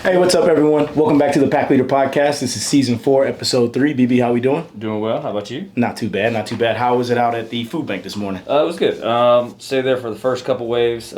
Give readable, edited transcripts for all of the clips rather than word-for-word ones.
Hey, what's up, everyone? Welcome back to the Pack Leader Podcast. This is Season 4, Episode 3. BB, how we doing? Doing well. How about you? Not too bad, not too bad. How was it out at the food bank this morning? It was good. Stayed there for the first couple waves.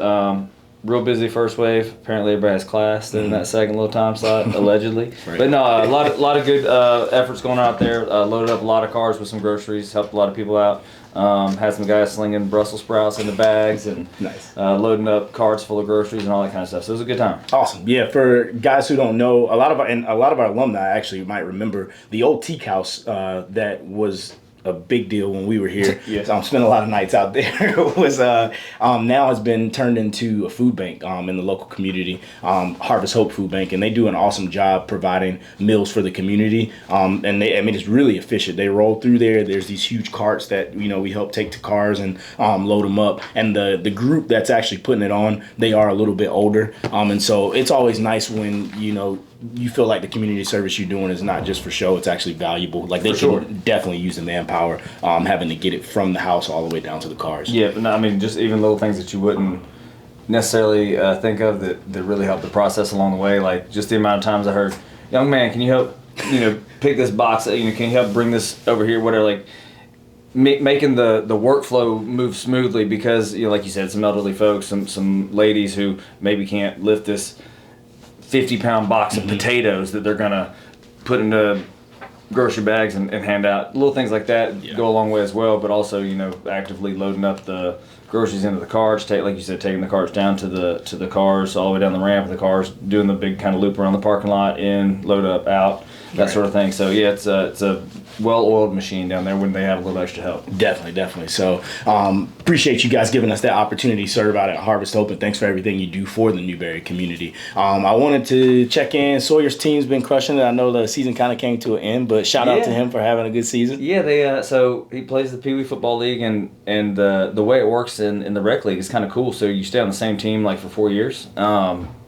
Real busy first wave. Apparently everybody has class in that second little time slot, allegedly. Right. But no, a lot of good efforts going on out there. Loaded up a lot of cars with some groceries. Helped a lot of people out. Had some guys slinging Brussels sprouts in the bags and nice. Loading up carts full of groceries and all that kind of stuff. So it was a good time. Awesome. Yeah, for guys who don't know, a lot of our alumni actually might remember the old teak house that was a big deal when we were here. Yes. Spent a lot of nights out there. It was now has been turned into a food bank in the local community, Harvest Hope Food Bank, and they do an awesome job providing meals for the community. And it's really efficient. They roll through there. There's these huge carts that we help take to cars and load them up. And the group that's actually putting it on, they are a little bit older, and so it's always nice when you feel like the community service you're doing is not just for show, it's actually valuable. Like they can definitely use the manpower, having to get it from the house all the way down to the cars. Yeah, but no, I mean, just even little things that you wouldn't necessarily think of that really help the process along the way. Like just the amount of times I heard, "Young man, can you help, pick this box, can you help bring this over here," whatever, like making the workflow move smoothly because, like you said, some elderly folks, some ladies who maybe can't lift this 50-pound box of potatoes that they're going to put into grocery bags and hand out. Little things like that go a long way as well, but also, actively loading up the groceries into the carts, like you said, taking the carts down to the cars, all the way down the ramp of the cars, doing the big kind of loop around the parking lot, in, load up, out, that sort of thing. So, yeah, it's a well-oiled machine down there when they have a little extra help. Definitely. So appreciate you guys giving us that opportunity to serve out at Harvest Hope, and thanks for everything you do for the Newberry community. I wanted to check in. Sawyer's team's been crushing it. I know the season kind of came to an end, but shout out to him for having a good season. Yeah, they so he plays the Pee Wee Football League, and the way it works in the rec league is kind of cool. So you stay on the same team like for 4 years.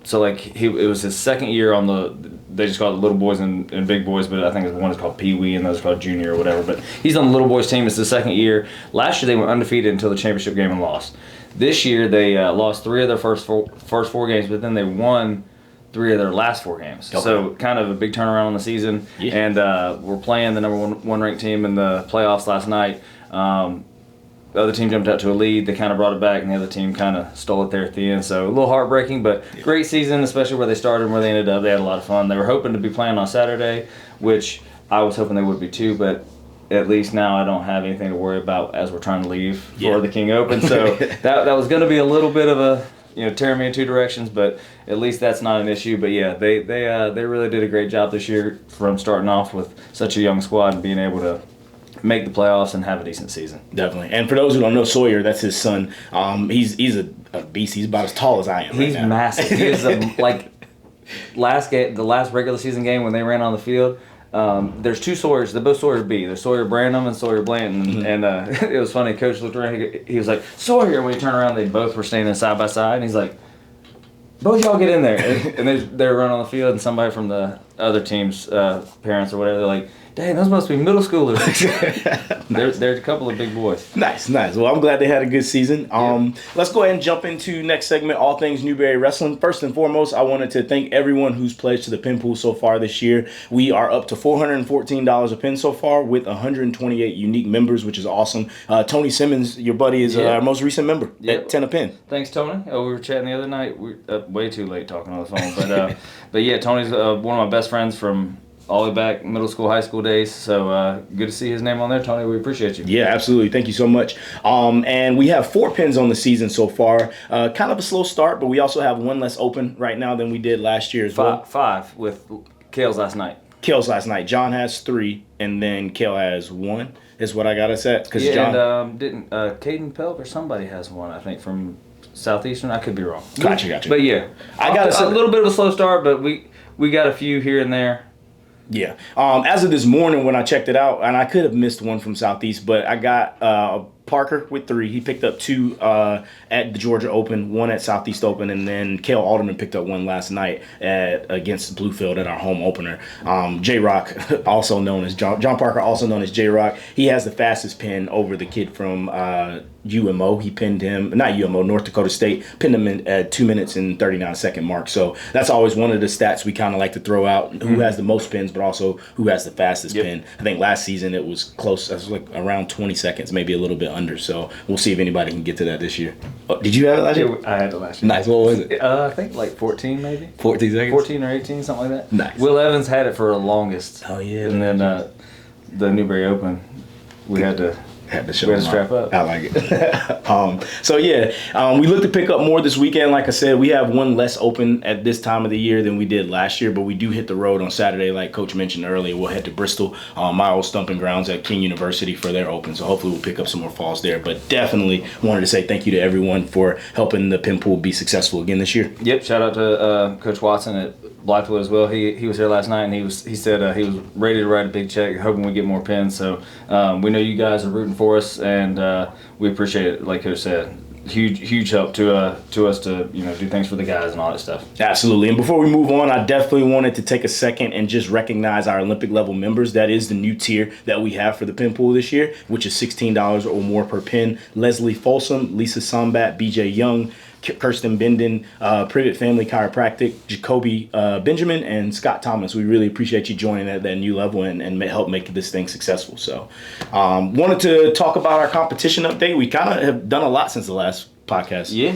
So it was his second year on they just call it little boys and big boys, but I think one is called Pee Wee and the other is called junior or whatever. But he's on the little boys team. It's the second year. Last year they went undefeated until the championship game and lost. This year they lost 3 of their first four games, but then they won 3 of their last 4 games. Okay. So kind of a big turnaround on the season. Yeah. And we're playing the number one ranked team in the playoffs last night. The other team jumped out to a lead. They kind of brought it back, and the other team kind of stole it there at the end. So a little heartbreaking, but great season, especially where they started and where they ended up. They had a lot of fun. They were hoping to be playing on Saturday, which I was hoping they would be too, but at least now I don't have anything to worry about as we're trying to leave for the King Open. So that was going to be a little bit of a tear me in 2 directions, but at least that's not an issue. But yeah, they really did a great job this year from starting off with such a young squad and being able to make the playoffs and have a decent season. Definitely. And for those who don't know Sawyer, that's his son. He's a beast. He's about as tall as I am. He's right now. Massive. He is the last regular season game when they ran on the field. There's 2 Sawyers. They're both Sawyer B. There's Sawyer Branham and Sawyer Blanton. Mm-hmm. And it was funny. Coach looked around. He was like, "Sawyer." And when he turned around, they both were standing side by side. And he's like, "Both y'all get in there." And they were running on the field, and somebody from the other team's parents or whatever, they're like, "Dang, those must be middle schoolers." Nice. They're a couple of big boys. Nice. Well, I'm glad they had a good season. Let's go ahead and jump into next segment, all things Newberry Wrestling. First and foremost, I wanted to thank everyone who's pledged to the pin pool so far this year. We are up to $414 a pin so far with 128 unique members, which is awesome. Tony Simmons, your buddy, is our most recent member at 10 a pin. Thanks, Tony. We were chatting the other night. We're way too late talking on the phone. But yeah, Tony's one of my best friends from all the way back middle school, high school days. So good to see his name on there, Tony. We appreciate you. Yeah, absolutely. Thank you so much. And we have 4 pins on the season so far. Kind of a slow start, but we also have 1 less open right now than we did last year as well. 5 with Kale's last night. John has 3, and then Kale has 1 is what I got us at. John, and didn't Caden Pelt or somebody has 1, I think, from Southeastern. I could be wrong. Gotcha. But yeah, I got a little bit of a slow start, but we got a few here and there. Yeah. As of this morning when I checked it out, and I could have missed one from Southeast, but I got Parker with 3. He picked up 2 at the Georgia Open, 1 at Southeast Open, and then Cale Alderman picked up 1 last night against Bluefield at our home opener. J-Rock, also known as John Parker, also known as J-Rock, he has the fastest pin over the kid from UMO. He pinned him, not UMO, North Dakota State, pinned him in at 2 minutes and 39-second mark. So that's always one of the stats we kind of like to throw out, who has the most pins, but also who has the fastest pin. I think last season it was close, it was like around 20 seconds, maybe a little bit under. So we'll see if anybody can get to that this year. Oh, did you have it last year? I had it last year. Nice. What was it? I think like 14 maybe. 14 seconds? 14 or 18, something like that. Nice. Will Evans had it for the longest. Oh, yeah. And then the Newberry Open, we had to show we had to strap up. I like it. So yeah, we look to pick up more this weekend. Like I said, we have 1 less open at this time of the year than we did last year, but we do hit the road on Saturday, like Coach mentioned earlier. We'll head to Bristol, my old stomping grounds at King University for their open. So hopefully we'll pick up some more falls there. But definitely wanted to say thank you to everyone for helping the pin pool be successful again this year. Yep, shout out to Coach Watson at Blackwood as well. He was here last night, and he said he was ready to write a big check, hoping we get more pins. So we know you guys are rooting for us, and we appreciate it. Like Coach said, huge help to us to do things for the guys and all that stuff. Absolutely. And before we move on, I definitely wanted to take a second and just recognize our Olympic level members. That is the new tier that we have for the pin pool this year, which is $16 or more per pin. Leslie Folsom, Lisa Sombat, BJ Young, Kirsten Benden, Privet Family Chiropractic, Jacoby Benjamin, and Scott Thomas. We really appreciate you joining at that new level and help make this thing successful. So wanted to talk about our competition update. We kind of have done a lot since the last podcast. Yeah,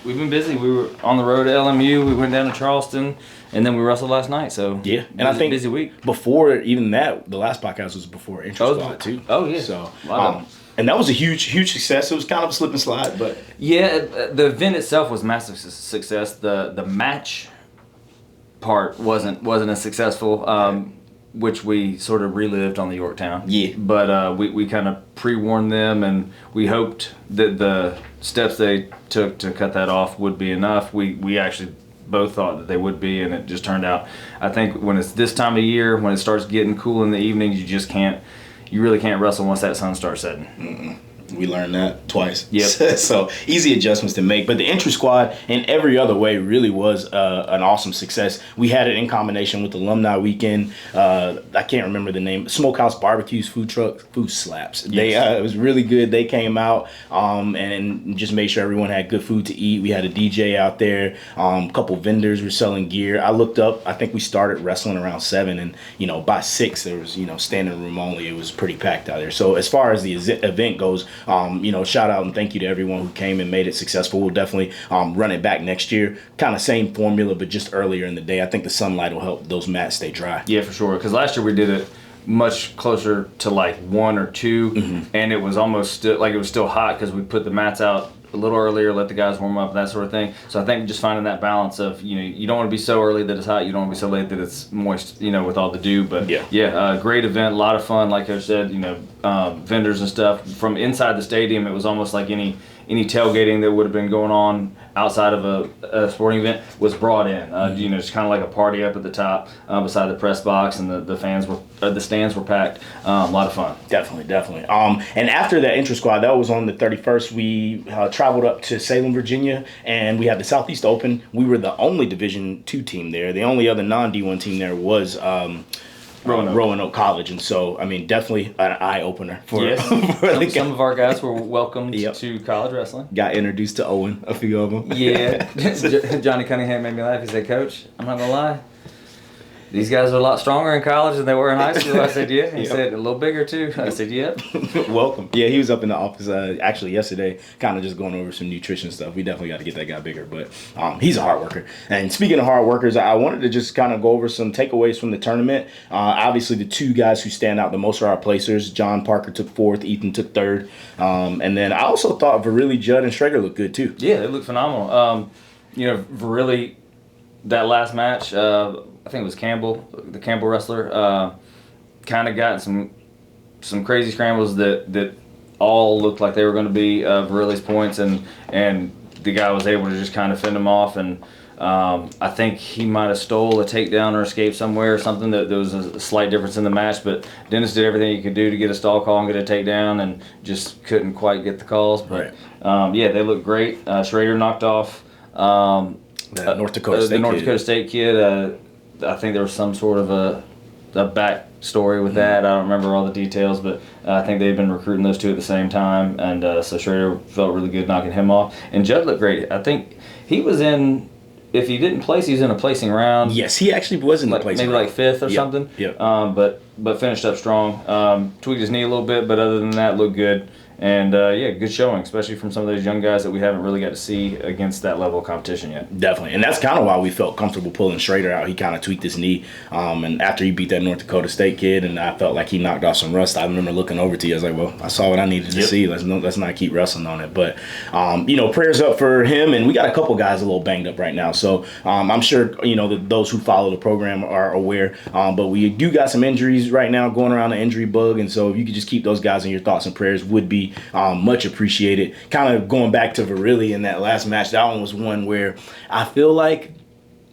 we've been busy. We were on the road to LMU. We went down to Charleston, and then we wrestled last night. So yeah, and I think busy week. Before even that, the last podcast was before Intro Squad too. Oh yeah. So and that was a huge success. It was kind of a slip and slide, but yeah, the event itself was massive success. The match part wasn't as successful, which we sort of relived on the Yorktown. Yeah, but we kind of pre-warned them, and we hoped that the steps they took to cut that off would be enough. We actually both thought that they would be, and it just turned out. I think when it's this time of year, when it starts getting cool in the evenings, you really can't wrestle once that sun starts setting. Mm-mm. We learned that twice. Yep. So easy adjustments to make. But the Intro Squad in every other way really was an awesome success. We had it in combination with Alumni Weekend. I can't remember the name. Smokehouse Barbecues, food truck, food slaps. Yes. It was really good. They came out and just made sure everyone had good food to eat. We had a DJ out there. A couple vendors were selling gear. I looked up. I think we started wrestling around 7, and by 6 there was standing room only. It was pretty packed out there. So as far as the event goes, shout out and thank you to everyone who came and made it successful. We'll definitely run it back next year. Kind of same formula, but just earlier in the day. I think the sunlight will help those mats stay dry. Yeah, for sure. Because last year we did it much closer to like 1 or 2, and it was almost still it was still hot because we put the mats out a little earlier, let the guys warm up, that sort of thing. So I think just finding that balance of you don't want to be so early that it's hot, you don't want to be so late that it's moist, with all the dew. But great event, a lot of fun. Like I said, vendors and stuff from inside the stadium. It was almost like any tailgating that would have been going on outside of a sporting event was brought in. Just kind of like a party up at the top beside the press box, and the stands were packed. A lot of fun. Definitely. And after that Intro Squad, that was on the 31st. We traveled up to Salem, Virginia, and we had the Southeast Open. We were the only Division II team there. The only other non-D1 team there was Roanoke College, and so definitely an eye opener for, some of our guys were welcomed to college wrestling. Got introduced to Owen, a few of them. Yeah, Johnny Cunningham made me laugh. He said, "Coach, I'm not gonna lie, these guys are a lot stronger in college than they were in high school." I said, "Yeah." He said, "A little bigger too." I said, "Yep." Welcome. Yeah, he was up in the office actually yesterday, kind of just going over some nutrition stuff. We definitely got to get that guy bigger, but he's a hard worker. And speaking of hard workers, I wanted to just kind of go over some takeaways from the tournament. Obviously, the 2 guys who stand out the most are our placers. John Parker took 4th, Ethan took 3rd, and then I also thought Verrilli, Judd, and Schrager looked good too. Yeah, they looked phenomenal. Verrilli, that last match. I think it was Campbell, the Campbell wrestler, kind of got some crazy scrambles that all looked like they were going to be Verrilli's points, and the guy was able to just kind of fend them off, and I think he might have stole a takedown or escaped somewhere or something. That there was a slight difference in the match, but Dennis did everything he could do to get a stall call and get a takedown, and just couldn't quite get the calls. But yeah, they looked great. Schrader knocked off the North Dakota State kid. I think there was some sort of a back story with that. I don't remember all the details, but I think they've been recruiting those two at the same time, and so Schrader felt really good knocking him off. And Judd looked great. I think he was in. If he didn't place, he was in a placing round. Yes, he actually was in the placing maybe round. Like fifth or something. Yep. But finished up strong. Tweaked his knee a little bit, but other than that, looked good. And yeah, good showing, especially from some of those young guys that we haven't really got to see against that level of competition yet. Definitely, and that's kind of why we felt comfortable pulling Schrader out. He kind of tweaked his knee, and after he beat that North Dakota State kid, and I felt like he knocked off some rust. I remember looking over to you. I was like, "Well, I saw what I needed to see. Let's not keep wrestling on it." But prayers up for him, and we got a couple guys a little banged up right now. So I'm sure that those who follow the program are aware. But we do got some injuries right now going around the injury bug, and so if you could just keep those guys in your thoughts and prayers, would be much appreciated. Kind of going back to Verrilli in that last match, that one was one where I feel like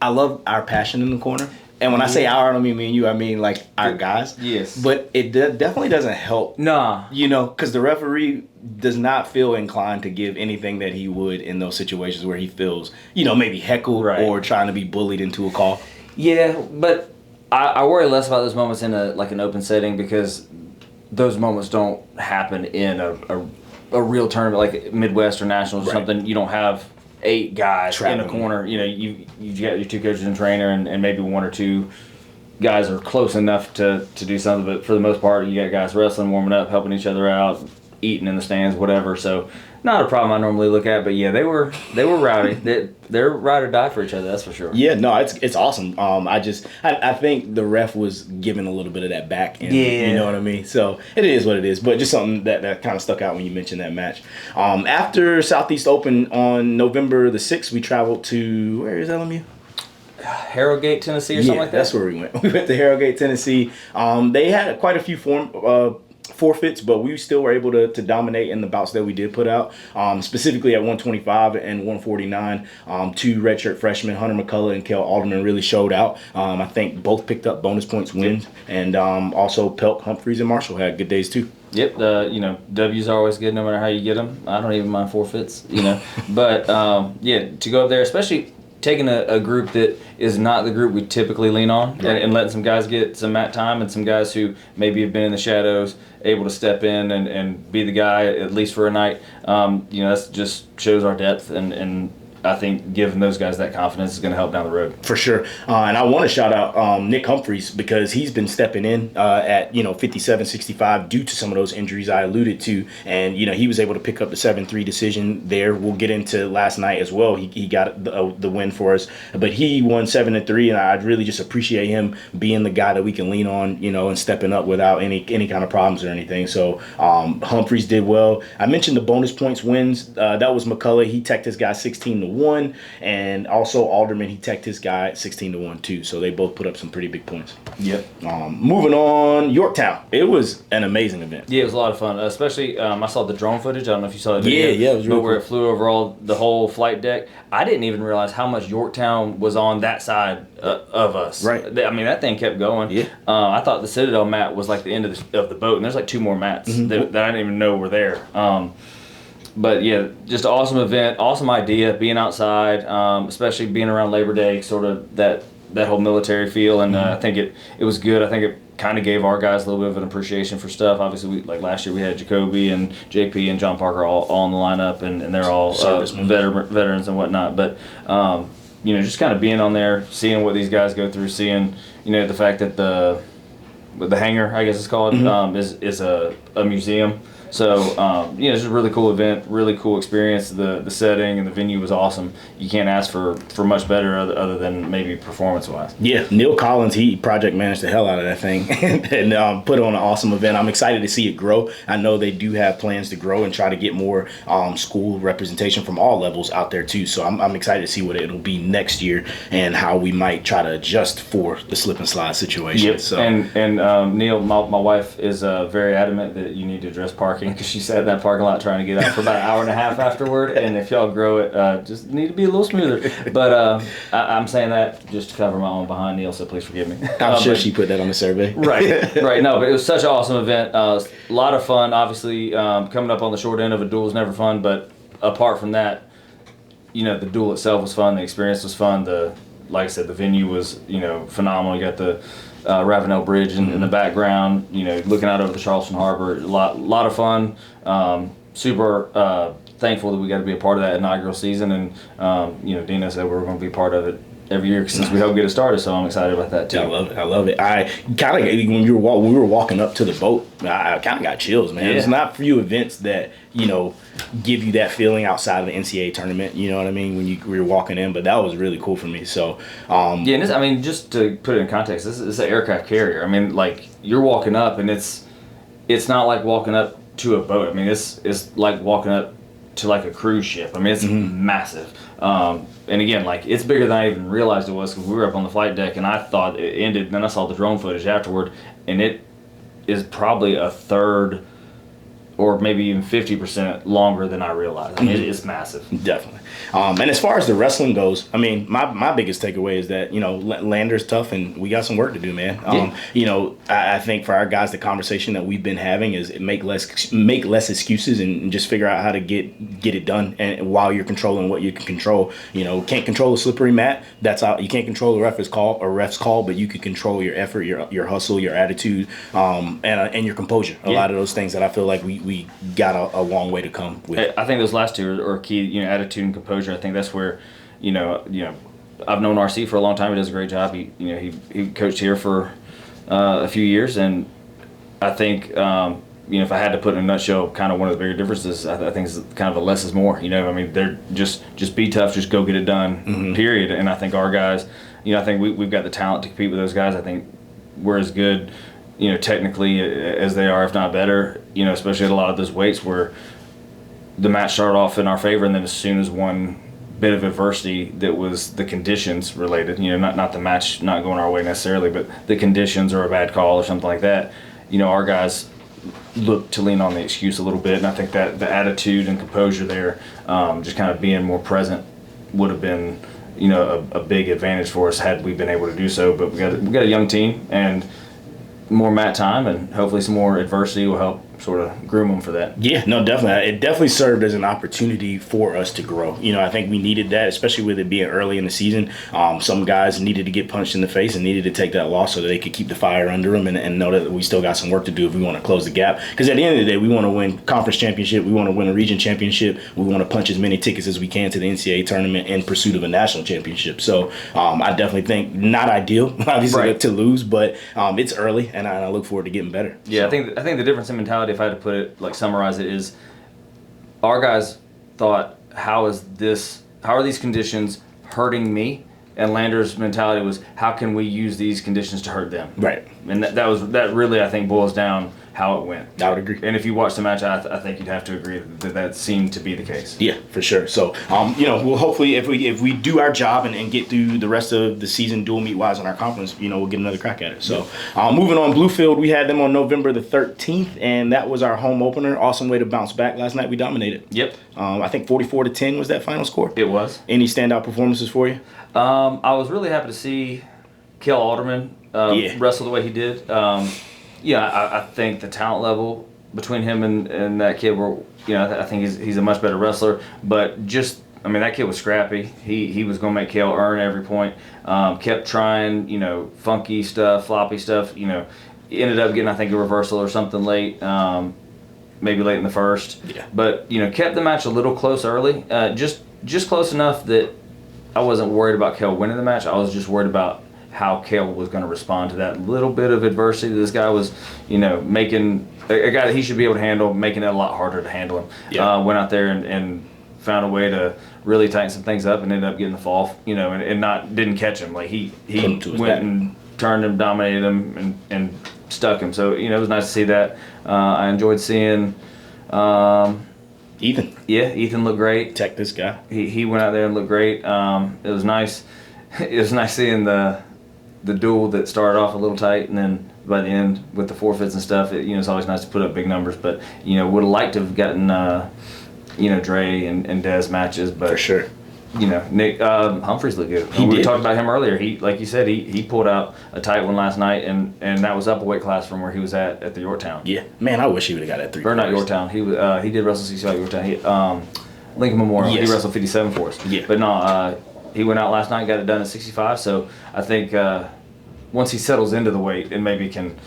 I love our passion in the corner. And when I say our, I don't mean me and you, I mean like our guys. Yes. But it definitely doesn't help. Nah. Because the referee does not feel inclined to give anything that he would in those situations where he feels, maybe heckled or trying to be bullied into a call. Yeah, but I worry less about those moments in an open setting, because those moments don't happen in a real tournament like Midwest or Nationals or something. You don't have 8 guys in a corner. You got your 2 coaches and trainer, and maybe 1 or 2 guys are close enough to do something. But for the most part, you got guys wrestling, warming up, helping each other out, eating in the stands, whatever. So not a problem I normally look at, but yeah, they were rowdy. They're ride or die for each other, that's for sure. Yeah, no, it's awesome. I think the ref was giving a little bit of that back end. You know what I mean? So it is what it is, but just something that kind of stuck out when you mentioned that match. After Southeast Open on November the 6th, we traveled to, where is LMU? Harrogate, Tennessee, or something like that? That's where we went. We went to Harrogate, Tennessee. They had quite a few forfeits, but we still were able to dominate in the bouts that we did put out, specifically at 125 and 149. 2 redshirt freshmen, Hunter McCullough and Kel Alderman, really showed out. I think both picked up bonus points wins, and also Pelk, Humphreys, and Marshall had good days too. Yep, W's are always good no matter how you get them. I don't even mind forfeits, But yeah, to go up there, especially taking a group that is not the group we typically lean on, and letting some guys get some mat time, and some guys who maybe have been in the shadows able to step in and be the guy at least for a night. That just shows our depth, and I think giving those guys that confidence is going to help down the road. For sure. And I want to shout out Nick Humphreys, because he's been stepping in at 57-65 due to some of those injuries I alluded to. And, he was able to pick up the 7-3 decision there. We'll get into last night as well. He got the win for us. But he won 7-3, and I'd really just appreciate him being the guy that we can lean on, and stepping up without any kind of problems or anything. So Humphreys did well. I mentioned the bonus points wins. That was McCullough. He teched his guy 16-1, and also Alderman, he teched his guy 16-1 too. So they both put up some pretty big points. Yep. Moving on, Yorktown. It was an amazing event. Yeah, it was a lot of fun. Especially, I saw the drone footage. I don't know if you saw it. Yeah, it was really where cool. it flew over the whole flight deck. I didn't even realize how much Yorktown was on that side of us. Right. I mean, that thing kept going. Yeah. I thought the Citadel mat was like the end of the boat, and there's like 2 more mats that I didn't even know were there. But yeah, just an awesome event, awesome idea, being outside, especially being around Labor Day, sort of that whole military feel, and I think it was good. I think it kind of gave our guys a little bit of an appreciation for stuff. Obviously, like last year we had Jacoby and JP and John Parker all in the lineup, and they're all veterans and whatnot. But just kind of being on there, seeing what these guys go through, seeing the fact that the hangar, I guess it's called, is a museum. So, it's a really cool event, really cool experience. The setting and the venue was awesome. You can't ask for much better other than maybe performance-wise. Yeah, Neil Collins, he project managed the hell out of that thing and put on an awesome event. I'm excited to see it grow. I know they do have plans to grow and try to get more school representation from all levels out there too. So I'm excited to see what it'll be next year and how we might try to adjust for the slip and slide situation. Yep. So. And Neil, my wife is very adamant that you need to address parking because she sat in that parking lot trying to get out for about an hour and a half afterward. And if y'all grow it, just need to be a little smoother. But I'm saying that just to cover my own behind, Neil, so please forgive me. I'm sure she put that on the survey. Right. No, but it was such an awesome event. A lot of fun. Obviously, coming up on the short end of a duel is never fun, but apart from that, the duel itself was fun. The experience was fun. Like I said, the venue was, phenomenal. You got the Ravenel Bridge in the background, looking out over the Charleston Harbor. A lot of fun. Super thankful that we got to be a part of that inaugural season. And, Dina said we were going to be part of it every year since we helped get it started, so I'm excited about that too. I love it. I kind of, when we were walking up to the boat, I kind of got chills, man. It's not few events that give you that feeling outside of the NCAA tournament. You know what I mean? When you were walking in, but that was really cool for me. So and just to put it in context, this is an aircraft carrier. I mean, like you're walking up, and it's not like walking up to a boat. I mean, it's like walking up to like a cruise ship. I mean, it's massive. And again, like it's bigger than I even realized it was because we were up on the flight deck and I thought it ended. And then I saw the drone footage afterward, and it is probably a third or maybe even 50% longer than I realized. I mean, it's massive. Definitely. And as far as the wrestling goes, I mean, my biggest takeaway is that, Lander's tough and we got some work to do, man. I think for our guys, the conversation that we've been having is make less excuses and just figure out how to get it done. And while you're controlling what you can control, can't control a slippery mat. That's how you can't control the ref's call, but you can control your effort, your hustle, your attitude, and your composure. A lot of those things that I feel like we got a long way to come with. I think those last two are key, attitude and composure. I think that's where, I've known RC for a long time. He does a great job. He coached here for a few years, and I think if I had to put in a nutshell, kind of one of the bigger differences, I think is kind of a less is more. I mean, they're just be tough, just go get it done. Period. And I think our guys, I think we've got the talent to compete with those guys. I think we're as good, technically as they are, if not better. Especially at a lot of those weights where the match started off in our favor, and then as soon as one bit of adversity that was the conditions related, not the match not going our way necessarily, but the conditions or a bad call or something like that, our guys look to lean on the excuse a little bit, and I think that the attitude and composure there, just kind of being more present, would have been, a big advantage for us had we been able to do so. But we got a young team and more mat time, and hopefully some more adversity will help sort of groom them for that. Yeah, no, definitely. It definitely served as an opportunity for us to grow. I think we needed that, especially with it being early in the season. Some guys needed to get punched in the face and needed to take that loss so that they could keep the fire under them and know that we still got some work to do if we want to close the gap. Because at the end of the day, we want to win conference championship. We want to win a region championship. We want to punch as many tickets as we can to the NCAA tournament in pursuit of a national championship. So I definitely think not ideal, obviously, to lose, but it's early, and I look forward to getting better. Yeah, so. I think the difference in mentality, if I had to put it, like summarize it, is our guys thought, how are these conditions hurting me? And Lander's mentality was, how can we use these conditions to hurt them? Right. And that really, I think, boils down how it went. I would agree. And if you watch the match, I think you'd have to agree that seemed to be the case. Yeah, for sure. So, we'll hopefully, if we do our job and get through the rest of the season dual meet wise in our conference, we'll get another crack at it. So, moving on, Bluefield, we had them on November the 13th, and that was our home opener. Awesome way to bounce back. Last night we dominated. Yep. I think 44-10 was that final score. It was. Any standout performances for you? I was really happy to see Kel Alderman wrestle the way he did. I think the talent level between him and that kid were, I think he's a much better wrestler. But that kid was scrappy. He was going to make Kel earn every point. Kept trying, funky stuff, floppy stuff. Ended up getting, I think, a reversal or something late, maybe late in the first. Yeah. But kept the match a little close early, just close enough that I wasn't worried about Kel winning the match. I was just worried about how Kel was going to respond to that little bit of adversity this guy was, making a guy that he should be able to handle, making it a lot harder to handle him. Yeah. Went out there and found a way to really tighten some things up and ended up getting the fall, and didn't catch him. Like he went and turned him, dominated him, and stuck him. So it was nice to see that. I enjoyed seeing. Ethan. Yeah, Ethan looked great. Tech this guy. He went out there and looked great. It was nice. It was nice seeing the duel that started off a little tight and then by the end with the forfeits and stuff. It's always nice to put up big numbers, but would have liked to have gotten Dre and Dez matches, but For sure. Nick Humphreys looked good. We talked about him earlier. He, like you said, he pulled out a tight one last night, and that was up a weight class from where he was at the Yorktown. Yeah, man, I wish he would have got that 3. Or not Yorktown. He did wrestle 65 at Yorktown. Lincoln Memorial. Yes. He wrestled 57 for us. Yeah. But no, he went out last night, got it done at 65. So I think once he settles into the weight and maybe can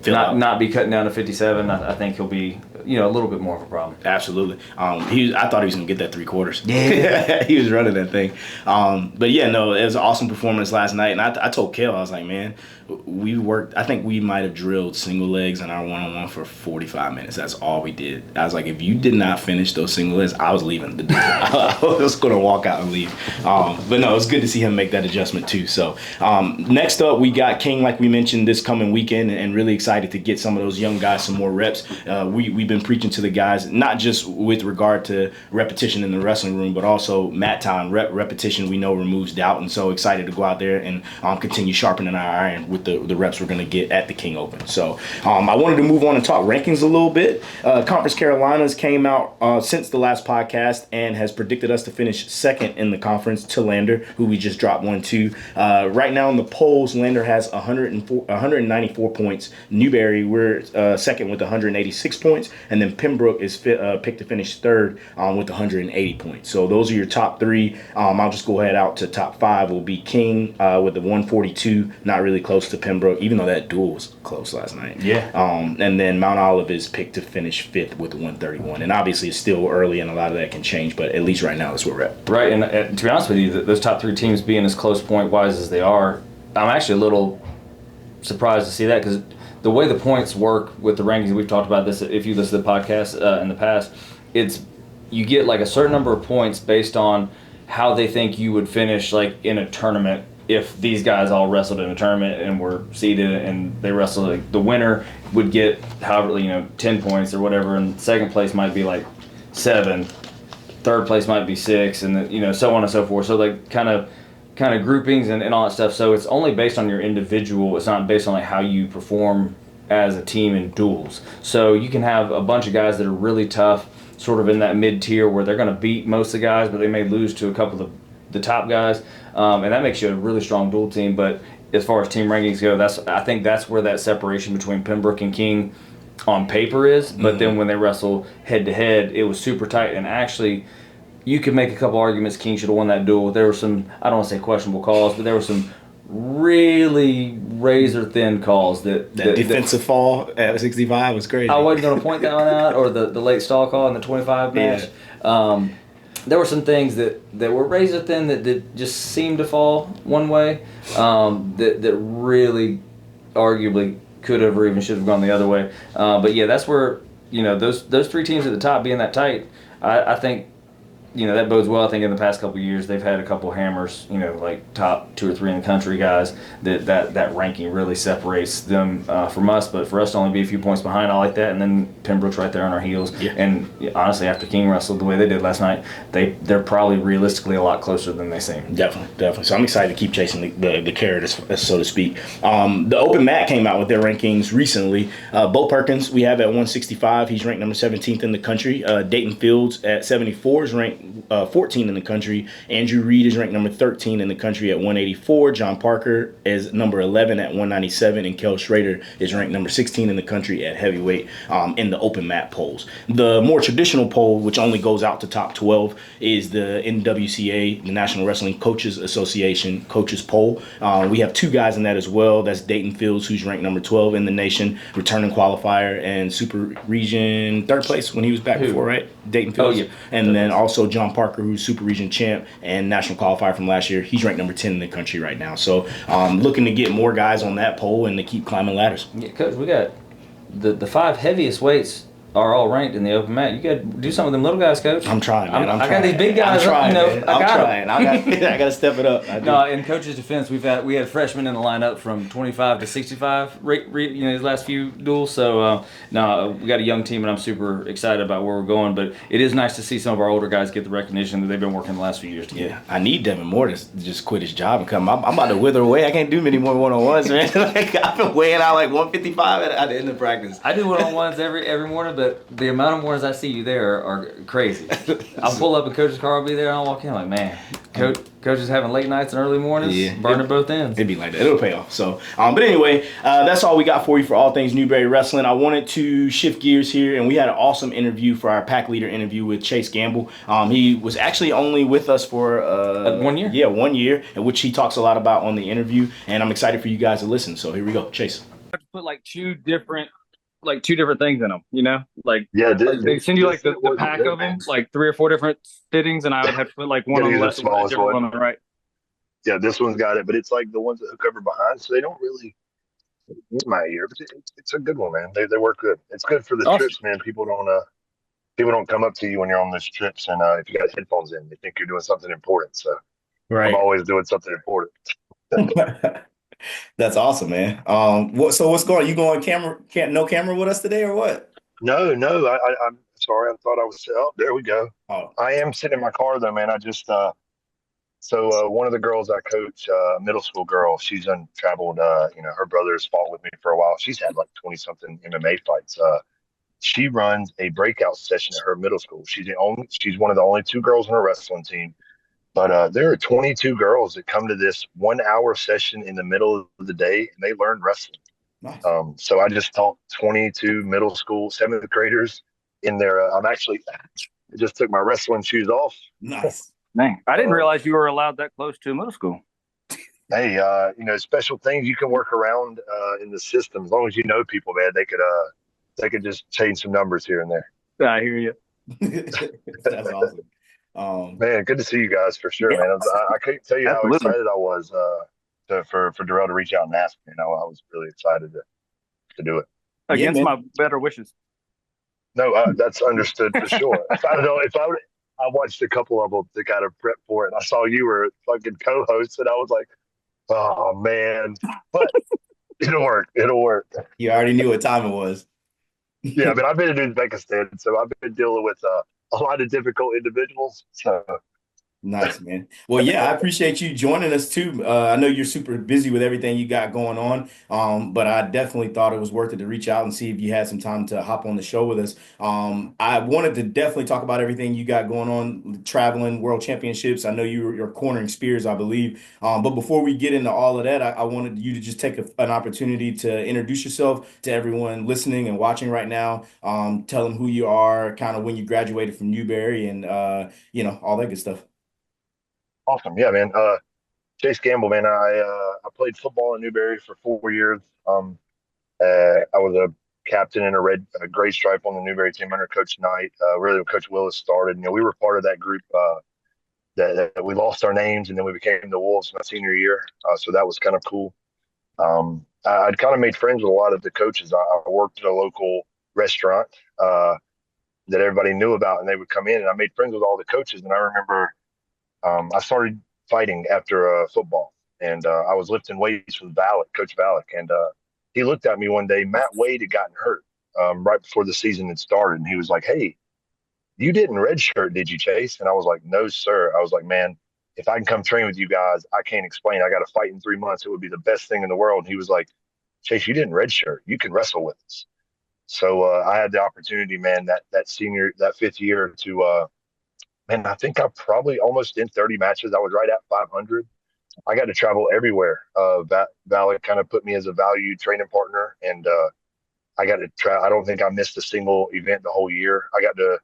not be cutting down to 57, I think he'll be a little bit more of a problem. Absolutely. I thought he was gonna get that 3/4. Yeah. He was running that thing. But yeah, no, it was an awesome performance last night. And I told Kale, I was like, man, we worked. I think we might have drilled single legs in our 1-on-1 for 45 minutes. That's all we did. I was like, if you did not finish those single legs, I was leaving the door. I was gonna walk out and leave. But no, it's good to see him make that adjustment too. So next up, we got King, like we mentioned, this coming weekend, and really excited to get some of those young guys some more reps. We've been preaching to the guys, not just with regard to repetition in the wrestling room, but also mat time. Repetition we know removes doubt, and so excited to go out there and continue sharpening our iron with the reps we're going to get at the King Open. So I wanted to move on and talk rankings a little bit. Conference Carolinas came out since the last podcast and has predicted us to finish second in the conference to Lander, who we just dropped 1-2. Right now in the polls, Lander has 194 points. Newberry, we're second with 186 points, and then Pembroke is picked to finish third with 180 points. So those are your top 3. I'll just go ahead out to top 5. Will be King with the 142, not really close to Pembroke, even though that duel was close last night. Yeah. And then Mount Olive is picked to finish 5th with 131. And obviously it's still early and a lot of that can change, but at least right now that's where we're at. Right, and to be honest with you, those top 3 teams being as close point-wise as they are, I'm actually a little surprised to see that, because the way the points work with the rankings, we've talked about this if you listen to the podcast in the past, you get like a certain number of points based on how they think you would finish like in a tournament if these guys all wrestled in a tournament and were seeded and they wrestled. Like, the winner would get however 10 points or whatever, and second place might be like 7, third place might be 6, and then, so on and so forth. So like kind of groupings and all that stuff. So it's only based on your individual. It's not based on like how you perform as a team in duels. So you can have a bunch of guys that are really tough, sort of in that mid-tier where they're going to beat most of the guys, but they may lose to a couple of the top guys, and that makes you a really strong duel team. But as far as team rankings go, I think that's where that separation between Pembroke and King on paper is. But then when they wrestle head-to-head, it was super tight, and actually you could make a couple arguments King should have won that duel. There were some, I don't want to say questionable calls, but there were some really razor-thin calls. That defensive fall at 65 was crazy. I wasn't going to point that one out, or the late stall call in the 25 match. Yeah. There were some things that were razor-thin that just seemed to fall one way, that really arguably could have or even should have gone the other way. But yeah, that's where, those 3 teams at the top being that tight, I think, that bodes well. I think in the past couple of years they've had a couple hammers, like top 2 or 3 in the country guys that ranking really separates them from us. But for us to only be a few points behind, I like that. And then Pembroke's right there on our heels. Yeah. And honestly, after King wrestled the way they did last night, they're probably realistically a lot closer than they seem. Definitely. So I'm excited to keep chasing the carrot, so to speak. The Open Mat came out with their rankings recently. Bo Perkins we have at 165. He's ranked number 17th in the country. Dayton Fields at 74 is ranked 14 in the country. Andrew Reed is ranked number 13 in the country at 184. John Parker is number 11 at 197, and Kel Schrader is ranked number 16 in the country at heavyweight in the Open Mat polls. The more traditional poll, which only goes out to top 12, is the NWCA, the National Wrestling Coaches Association coaches poll. We have 2 guys in that as well. That's Dayton Fields, who's ranked number 12 in the nation, returning qualifier and Super Region 3rd place when he was back before, right? Dayton Fields. Oh, yeah. And then also John Parker, who's Super Region champ and national qualifier from last year. He's ranked number 10 in the country right now. So looking to get more guys on that poll and to keep climbing ladders. Yeah, Coach, we got the 5 heaviest weights are all ranked in the open mat. You got to do something with them little guys, coach. I'm trying, man. I got these big guys. I'm trying, you know, man. I I'm got trying. I got to step it up. I do. No, in coach's defense, we had freshmen in the lineup from 25 to 65. These last few duels. So no, we got a young team, and I'm super excited about where we're going. But it is nice to see some of our older guys get the recognition that they've been working the last few years to get. Yeah, I need Devin Moore to just quit his job and come. I'm about to wither away. I can't do many more one-on-ones, man. Like, I've been weighing out like 155 at the end of practice. I do one-on-ones every morning, but the amount of mornings I see you there are crazy. I'll pull up and coach's car will be there, and I'll walk in like, man, coach is having late nights and early mornings, burning both ends. It'd be like that. It'll pay off. So, but anyway, that's all we got for you for all things Newberry Wrestling. I wanted to shift gears here, and we had an awesome interview for our pack leader interview with Chase Gamble. He was actually only with us for 1 year. Yeah, 1 year, in which he talks a lot about on the interview, and I'm excited for you guys to listen. So here we go, Chase. I have to put like two different things in them, you know, like Yeah, they send you like the pack of them, like 3 or 4 different fittings, and I would have to put like one on the left and a different one on the right. Yeah, this one's got it, but it's like the ones that hook over behind, so they don't really hit my ear. But it's a good one, man. They work good. It's good for the trips, man. People don't come up to you when you're on those trips, and if you got headphones in, they think you're doing something important. So I'm always doing something important. That's awesome, man. So what's going on? You going no camera with us today or what? No, I'm sorry. I thought I was. Oh, there we go. Oh, I am sitting in my car though, man. I just one of the girls I coach, middle school girl, she's traveled. Her brother's fought with me for a while. She's had like 20 something MMA fights. She runs a breakout session at her middle school. She's one of the only 2 girls on her wrestling team. But there are 22 girls that come to this 1 hour session in the middle of the day, and they learn wrestling. nice. So I just taught 22 middle school 7th graders in there. I just took my wrestling shoes off. Nice. Dang, I didn't realize you were allowed that close to middle school. Hey, special things you can work around in the system. As long as you know people, man, they could just change some numbers here and there. I hear you. That's awesome. Man, good to see you guys for sure, man. I can't tell you how excited I was for Deral to reach out and ask me. I was really excited to do it. Against my better wishes. No, that's understood for sure. I watched a couple of them to kind of prep for it. I saw you were fucking co-host, and I was like, oh man, but it'll work. You already knew what time it was. Yeah, I mean, I've been in Uzbekistan, so I've been dealing with a lot of difficult individuals. So Nice, man. Well, yeah, I appreciate you joining us too. I know you're super busy with everything you got going on, but I definitely thought it was worth it to reach out and see if you had some time to hop on the show with us. I wanted to definitely talk about everything you got going on, traveling, world championships. I know you're cornering Spears, I believe. But before we get into all of that, I wanted you to just take an opportunity to introduce yourself to everyone listening and watching right now. Tell them who you are, kind of when you graduated from Newberry, and all that good stuff. Awesome. Yeah, man. Chase Gamble, man. I played football in Newberry for 4 years. I was a captain in a gray stripe on the Newberry team under Coach Knight. Really, when Coach Willis started, we were part of that group that we lost our names, and then we became the Wolves my senior year. So that was kind of cool. I'd kind of made friends with a lot of the coaches. I worked at a local restaurant that everybody knew about, and they would come in, and I made friends with all the coaches. And I remember I started fighting after football, and I was lifting weights with Coach Valak, and he looked at me one day. Matt Wade had gotten hurt right before the season had started, and he was like, "Hey, you didn't redshirt, did you, Chase?" And I was like, "No, sir." I was like, "Man, if I can come train with you guys, I can't explain. I got to fight in 3 months. It would be the best thing in the world." And he was like, "Chase, you didn't redshirt. You can wrestle with us." So I had the opportunity, man, that fifth year to man, I think I probably almost in 30 matches. I was right at 500. I got to travel everywhere. Valak kind of put me as a valued training partner, and I got to I don't think I missed a single event the whole year. I got to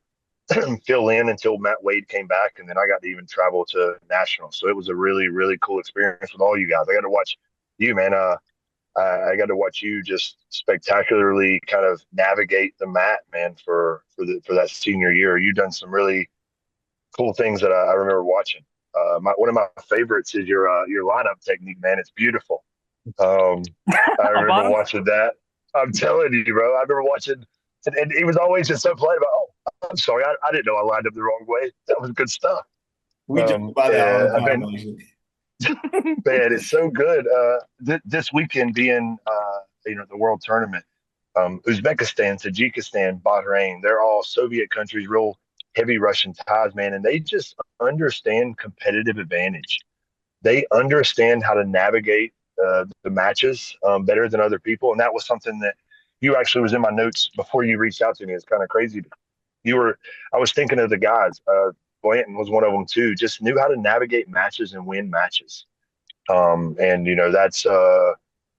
fill in until Matt Wade came back, and then I got to even travel to nationals. So it was a really, really cool experience with all you guys. I got to watch you, man. I got to watch you just spectacularly kind of navigate the mat, man, for that senior year. You've done some really cool things that I remember watching. One of my favorites is your lineup technique, man. It's beautiful. I remember watching that. I'm telling you, bro. I remember watching And he was always just so polite about, oh, I'm sorry, I didn't know I lined up the wrong way. That was good stuff. We joke about that all the I've time, been, actually. man, it's so good. This weekend being, the World Tournament, Uzbekistan, Tajikistan, Bahrain, they're all Soviet countries, real heavy Russian ties, man, and they just understand competitive advantage. They understand how to navigate the matches better than other people, and that was something that you actually was in my notes before you reached out to me. It's kind of crazy. I was thinking of the guys. Blanton was one of them too. Just knew how to navigate matches and win matches. And that's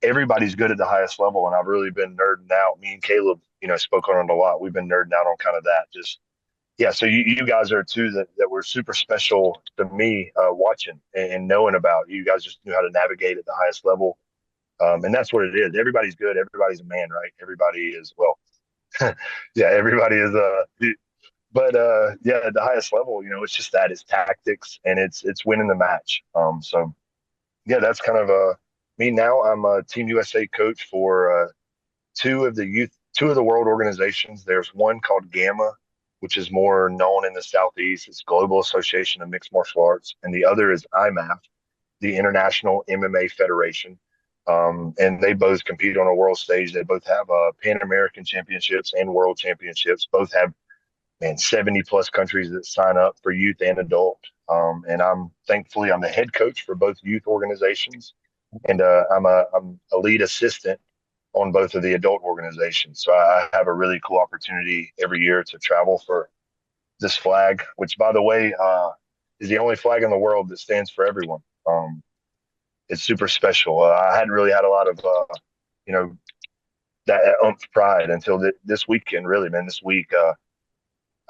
everybody's good at the highest level, and I've really been nerding out. Me and Caleb, spoke on it a lot. We've been nerding out on kind of that. Just yeah. So you guys are two that were super special to me watching and knowing about. You guys just knew how to navigate at the highest level, and that's what it is. Everybody's good. Everybody's a man, right? Everybody is well. Yeah, everybody is but yeah, at the highest level, it's just that it's tactics and it's winning the match. So yeah, that's kind of me now. I'm a Team USA coach for two of the world organizations. There's one called Gamma, which is more known in the Southeast. It's Global Association of Mixed Martial Arts, and the other is IMAF, the International MMA Federation. And they both compete on a world stage. They both have Pan American championships and world championships. Both have 70 plus countries that sign up for youth and adult. And I'm the head coach for both youth organizations, and I'm a lead assistant on both of the adult organizations. So I have a really cool opportunity every year to travel for this flag, which, by the way, is the only flag in the world that stands for everyone. It's super special. I hadn't really had a lot of, you know, that oomph pride until this weekend. Really, man, this week.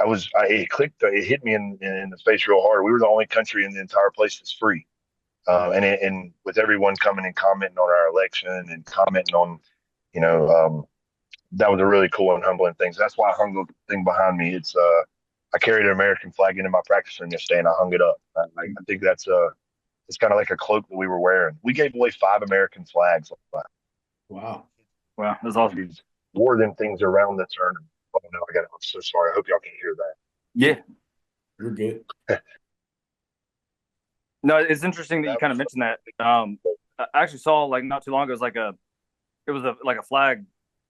It clicked, it hit me in the face real hard. We were the only country in the entire place that's free. And with everyone coming and commenting on our election and commenting on, you know, that was a really cool and humbling thing. So that's why I hung the thing behind me. I carried an American flag into my practice room yesterday and I hung it up. I think it's kind of like a cloak that we were wearing. We gave away 5 American flags. Wow. Wow, that's awesome. Wore them things around the tournament. Oh no, I'm so sorry. I hope y'all can hear that. Yeah. You're good. No, it's interesting that you kind of mentioned that. I actually saw like not too long ago. It was like a flag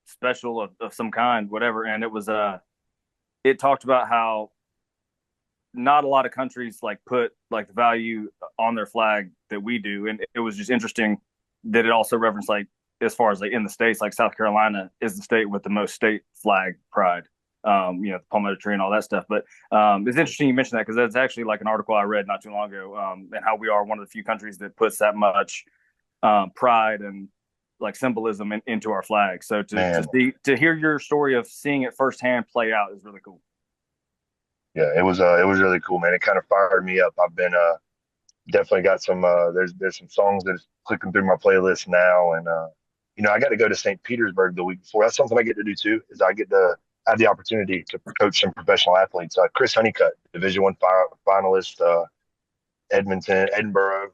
special of some kind, whatever, and it talked about how not a lot of countries like put like the value on their flag that we do, and it was just interesting that it also referenced like as far as like in the states, like South Carolina is the state with the most state flag pride. The palmetto tree and all that stuff. But it's interesting you mentioned that because that's actually like an article I read not too long ago, and how we are one of the few countries that puts that much pride and like symbolism into our flag. So to hear your story of seeing it firsthand play out is really cool. Yeah, it was really cool, man. It kind of fired me up. I've been definitely got some there's some songs that are clicking through my playlist now, and I got to go to St. Petersburg the week before. That's something I get to do too. Is I get to have the opportunity to coach some professional athletes. Chris Honeycutt, Division I finalist, Edinburgh.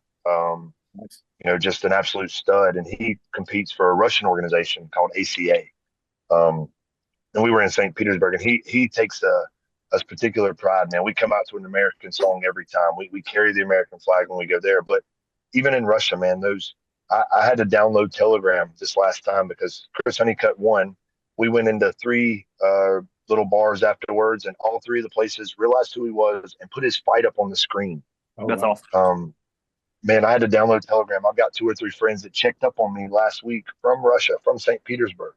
Just an absolute stud, and he competes for a Russian organization called ACA. And we were in St. Petersburg, and he takes a particular pride. Man, we come out to an American song every time. We carry the American flag when we go there. But even in Russia, man, I had to download Telegram this last time because Chris Honeycutt won. We went into 3 little bars afterwards, and all 3 of the places realized who he was and put his fight up on the screen. Oh, That's wow. awesome. Man, I had to download Telegram. I've got 2 or 3 friends that checked up on me last week from Russia, from St. Petersburg.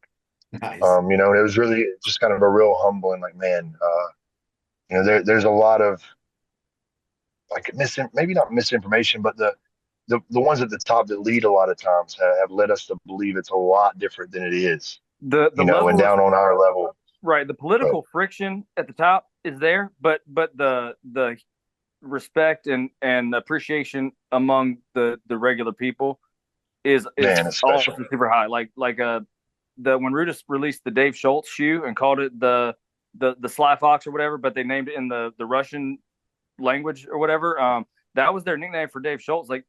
Nice. And it was really just kind of a real humbling, like, man, there's a lot of like maybe not misinformation, but the ones at the top that lead a lot of times have led us to believe it's a lot different than it is. The level and down on our level. Right. The political friction at the top is there, but the respect and appreciation among the regular people is also super high. Like when Rudis released the Dave Schultz shoe and called it the Sly Fox or whatever, but they named it in the Russian language or whatever. That was their nickname for Dave Schultz. Like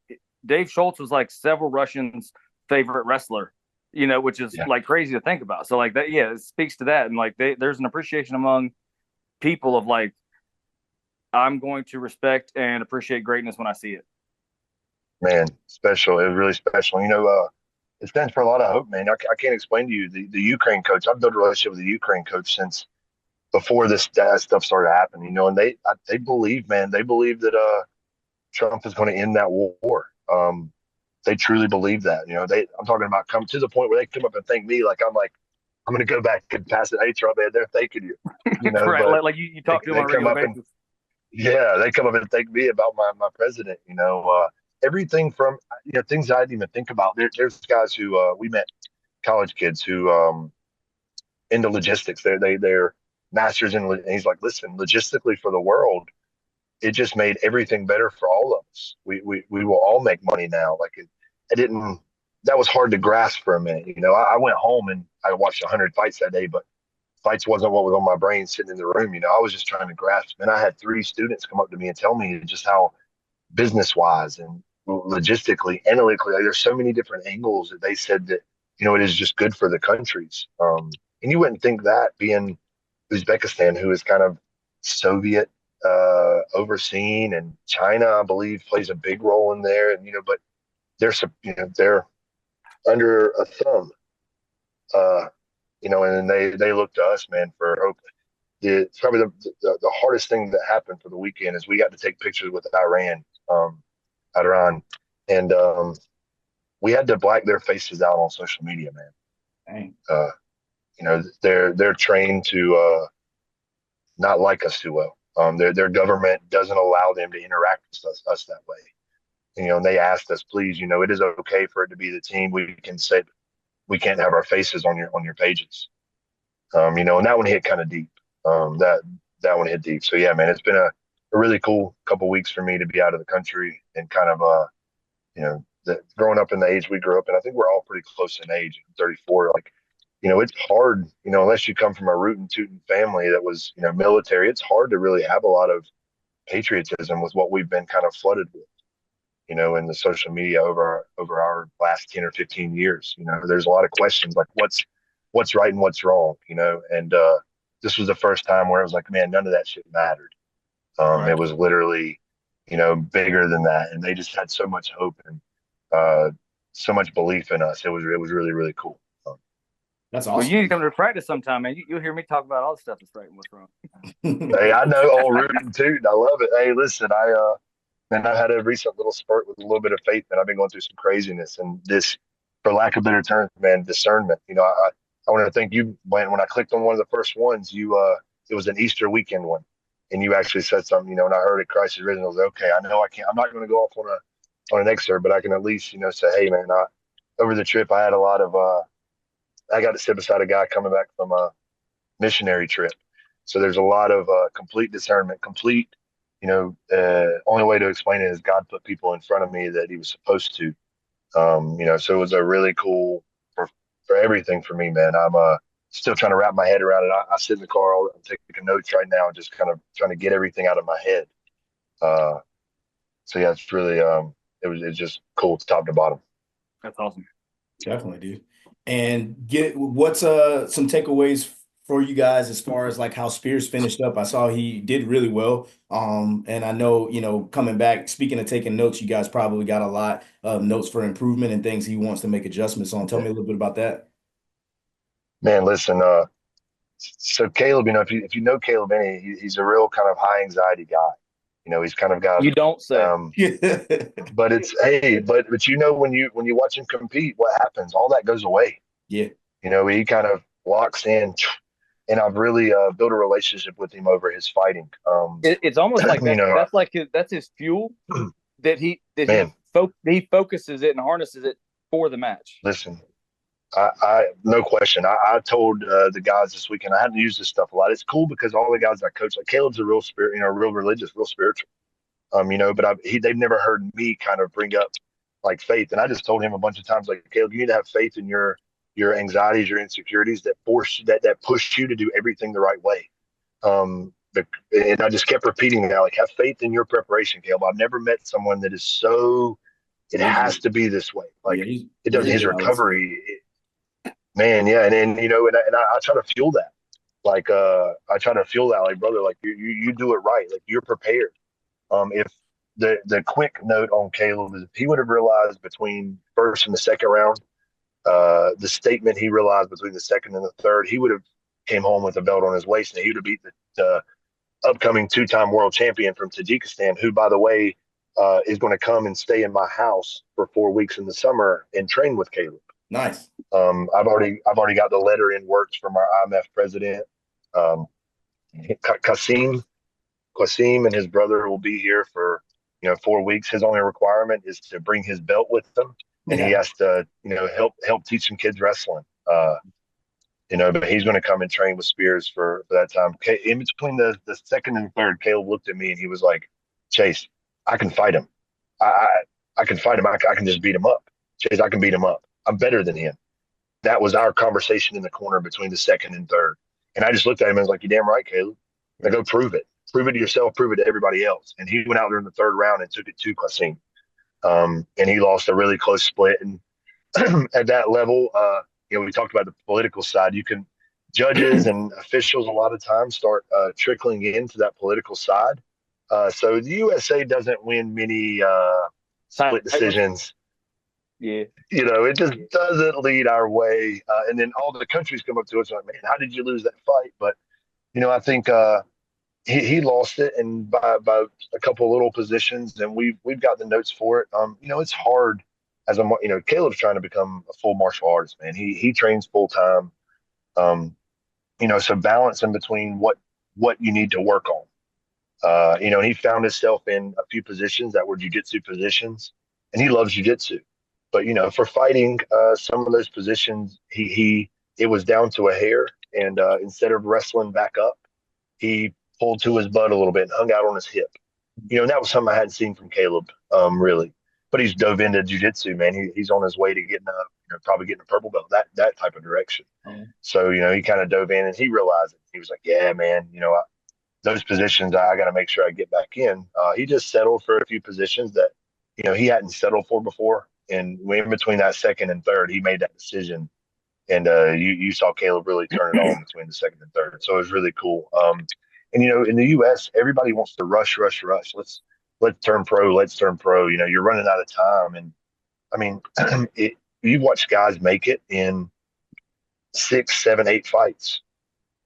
Dave Schultz was like several Russians' favorite wrestler. which is Yeah, like crazy to think about. So like that, yeah, it speaks to that. And like there's an appreciation among people of like, I'm going to respect and appreciate greatness when I see it. man, special. It was really special. It stands for a lot of hope, man. I can't explain to you the Ukraine coach. I've built a relationship with the Ukraine coach since before this stuff started happening. And they believe, man, they believe that Trump is going to end that war. They truly believe that. I'm talking about come to the point where they come up and thank me I'm going to go back and pass it. Hey, Trump, man, they're thanking you. Right. But Like you talk to them they on a come regular up and basis. yeah, they come up and thank me about my president. Everything from things that I didn't even think about. There's guys who we met, college kids who into logistics. They're masters in. And he's like, listen, logistically for the world, it just made everything better for all of us. We will all make money now. Like I didn't. That was hard to grasp for a minute. I went home and I watched 100 fights that day, but fights wasn't what was on my brain sitting in the room. I was just trying to grasp. And I had 3 students come up to me and tell me just how business wise and logistically, analytically, like, there's so many different angles that they said that, it is just good for the countries. And you wouldn't think that being Uzbekistan, who is kind of Soviet overseen, and China, I believe, plays a big role in there. And, but they're under a thumb, uh, and they look to us, man, for hope. Probably the hardest thing that happened for the weekend is we got to take pictures with Iran, and we had to black their faces out on social media, man. Dang. They're trained to not like us too well. Their government doesn't allow them to interact with us that way. And they asked us, please, it is okay for it to be the team. We can say we can't have our faces on your pages. And that one hit kind of deep. That one hit deep. So yeah, man, it's been a really cool couple weeks for me to be out of the country and kind of growing up in the age we grew up in. I think we're all pretty close in age. 34. Like, it's hard. Unless you come from a rootin' tootin' family that was military, it's hard to really have a lot of patriotism with what we've been kind of flooded with. In the social media over our last 10 or 15 years. There's a lot of questions like what's right and what's wrong. And this was the first time where it was like, man, none of that shit mattered. Right. It was literally, bigger than that, and they just had so much hope and so much belief in us. It was really really cool. That's Well, you need to awesome. come to practice sometime, man. You'll hear me talk about all the stuff that's right and what's wrong. Hey, I know all rooting too. I love it. Hey, listen, I had a recent little spurt with a little bit of faith, and I've been going through some craziness and this, for lack of better terms, man, discernment. I want to thank you when I clicked on one of the first ones. It was an Easter weekend one, and you actually said something. And I heard it, Christ is risen. I was like, okay, I know I can't. I'm not going to go off on an excerpt, but I can at least say, hey, man, over the trip I had a lot of. I got to sit beside a guy coming back from a missionary trip, so there's a lot of complete discernment, complete. Only way to explain it is God put people in front of me that He was supposed to. So it was a really cool for everything for me, man. I'm still trying to wrap my head around it. I sit in the car, I'm taking notes right now, just kind of trying to get everything out of my head. So yeah, it's really it's just cool top to bottom. That's awesome. Definitely, dude. And what's some takeaways for you guys as far as like how Spears finished up? I saw he did really well. And I know, coming back, speaking of taking notes, you guys probably got a lot of notes for improvement and things he wants to make adjustments on. Tell me a little bit about that. Man, listen, so Caleb, if you know Caleb, he's a real kind of high anxiety guy. He's kind of got You don't say. but it's hey, but when you watch him compete, what happens? All that goes away. Yeah. He kind of locks in, and I've really built a relationship with him over his fighting. It's almost like that. That's like that's his fuel that man, he focuses it and harnesses it for the match. listen, I no question. I told the guys this weekend I hadn't used this stuff a lot. It's cool because all the guys I coach, like Caleb's a real spirit, real religious, real spiritual. But they've never heard me kind of bring up like faith, and I just told him a bunch of times, like, Caleb, you need to have faith in your anxieties, your insecurities that push you to do everything the right way. And I just kept repeating that, like, have faith in your preparation, Caleb. I've never met someone that is so. It has to be this way. Like, Yeah, it doesn't. His very recovery. man, yeah, and you know, I try to fuel that. Like I try to fuel that, like brother, like you do it right, like you're prepared. If the quick note on Caleb is if he would have realized between first and the second round, the statement he realized between the second and the third, he would have came home with a belt on his waist and he would have beat the upcoming two-time world champion from Tajikistan, who, by the way, is going to come and stay in my house for 4 weeks in the summer and train with Caleb. Nice. I've already got the letter in works from our IMF president, um, Kasim. Qasim and his brother will be here for 4 weeks. His only requirement is to bring his belt with him, and he Yeah. has to help teach some kids wrestling. But he's going to come and train with Spears for that time. In between the second and third, Caleb looked at me and he was like, "Chase, I can fight him. I I can fight him. I can just beat him up. Chase, I can beat him up. I'm better than him." That was our conversation in the corner between the second and third. And I just looked at him and was like, "You damn right, Caleb. Now go prove it. Prove it to yourself. Prove it to everybody else." And he went out there in the third round and took it to Qasim. And he lost a really close split. And at that level, we talked about the political side. You can judges and officials a lot of times start trickling into that political side. So the USA doesn't win many split decisions. Yeah. It just doesn't lead our way. And then all the countries come up to us like, "Man, how did you lose that fight?" But I think he lost it, and by a couple of little positions, and we've got the notes for it. It's hard as Caleb's trying to become a full martial artist, man. He trains full time. Um, so balance in between what you need to work on. And he found himself in a few positions that were jujitsu positions, and he loves jujitsu. But for fighting, some of those positions, he it was down to a hair, and instead of wrestling back up, he pulled to his butt a little bit and hung out on his hip. And that was something I hadn't seen from Caleb, really. But he's dove into jujitsu, man. He's on his way to getting probably getting a purple belt, that type of direction. So he kind of dove in and he realized it. He was like, "Yeah, man, those positions I got to make sure I get back in." He just settled for a few positions that he hadn't settled for before, and in between that second and third, he made that decision. And you saw Caleb really turn it on between the second and third, so it was really cool. And in the U.S., everybody wants to rush, rush, rush. Let's turn pro. Let's turn pro. You're running out of time, and I mean, you watch guys make it in 6, 7, 8 fights.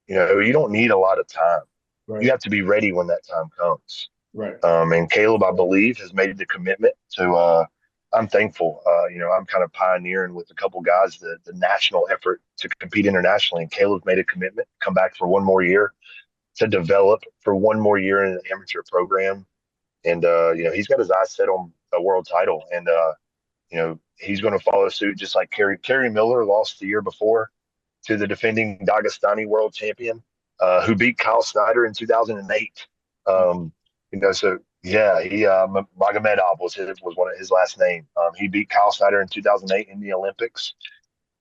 You don't need a lot of time. Right. You have to be ready when that time comes. Right. And Caleb, I believe, has made the commitment to. I'm thankful. I'm kind of pioneering with a couple guys the national effort to compete internationally. And Caleb made a commitment, come back for one more year, to develop for one more year in an amateur program. And he's got his eyes set on a world title, and he's going to follow suit just like Kerry Miller lost the year before to the defending Dagestani world champion, who beat Kyle Snyder in 2008. So yeah, he Magomedov was one of his last name. He beat Kyle Snyder in 2008 in the Olympics,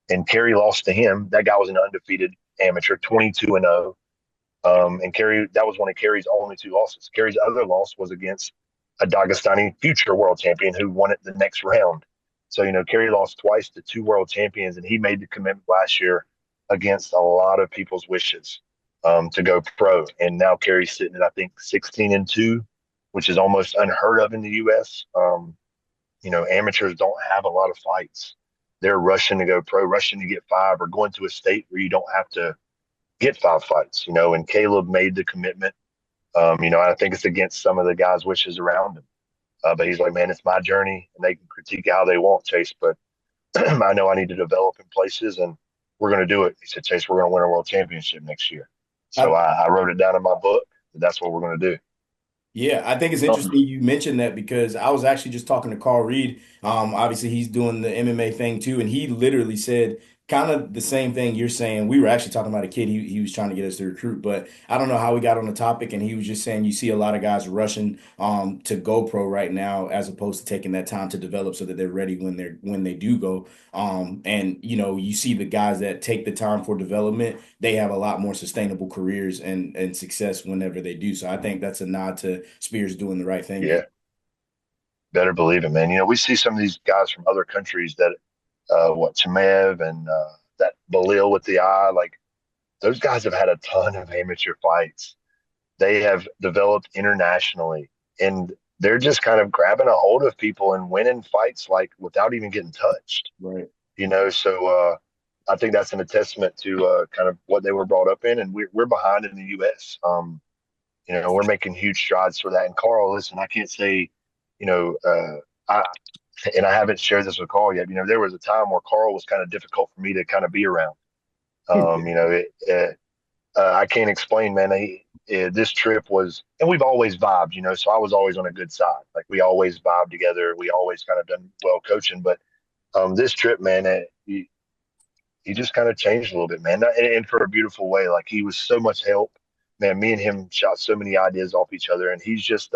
and Kerry lost to him. That guy was an undefeated amateur, 22-0. And Kerry, that was one of Kerry's only two losses. Kerry's other loss was against a Dagestani future world champion who won it the next round. So, Kerry lost twice to two world champions, and he made the commitment last year against a lot of people's wishes to go pro. And now Kerry's sitting at, I think, 16-2, which is almost unheard of in the U.S. Amateurs don't have a lot of fights. They're rushing to go pro, rushing to get 5, or going to a state where you don't have to get 5 fights, and Caleb made the commitment. I think it's against some of the guys' wishes around him. But he's like, "Man, it's my journey, and they can critique how they want, Chase, but I know I need to develop in places, and we're going to do it." He said, "Chase, we're going to win a world championship next year." So I wrote it down in my book. That's what we're going to do. Yeah, I think it's interesting you mentioned that because I was actually just talking to Carl Reed. Obviously, he's doing the MMA thing too, and he literally said kind of the same thing you're saying. We were actually talking about a kid he was trying to get us to recruit, but I don't know how we got on the topic, and he was just saying you see a lot of guys rushing to go pro right now as opposed to taking that time to develop so that they're ready when they do go. And you see the guys that take the time for development, they have a lot more sustainable careers and success whenever they do. So I think that's a nod to Spears doing the right thing. Yeah, better believe it, man. We see some of these guys from other countries that, Chimev and that Balil with the eye, like those guys have had a ton of amateur fights. They have developed internationally, and they're just kind of grabbing a hold of people and winning fights like without even getting touched. Right. So I think that's a testament to kind of what they were brought up in, and we're behind in the U.S. We're making huge strides for that. And Carl, listen, I can't say, I and I haven't shared this with Carl yet. There was a time where Carl was kind of difficult for me to kind of be around. I can't explain, man. This trip was, and we've always vibed, so I was always on a good side. Like we always vibed together. We always kind of done well coaching. But this trip, man, he just kind of changed a little bit, man, and for a beautiful way. Like he was so much help, man. Me and him shot so many ideas off each other, and he's just,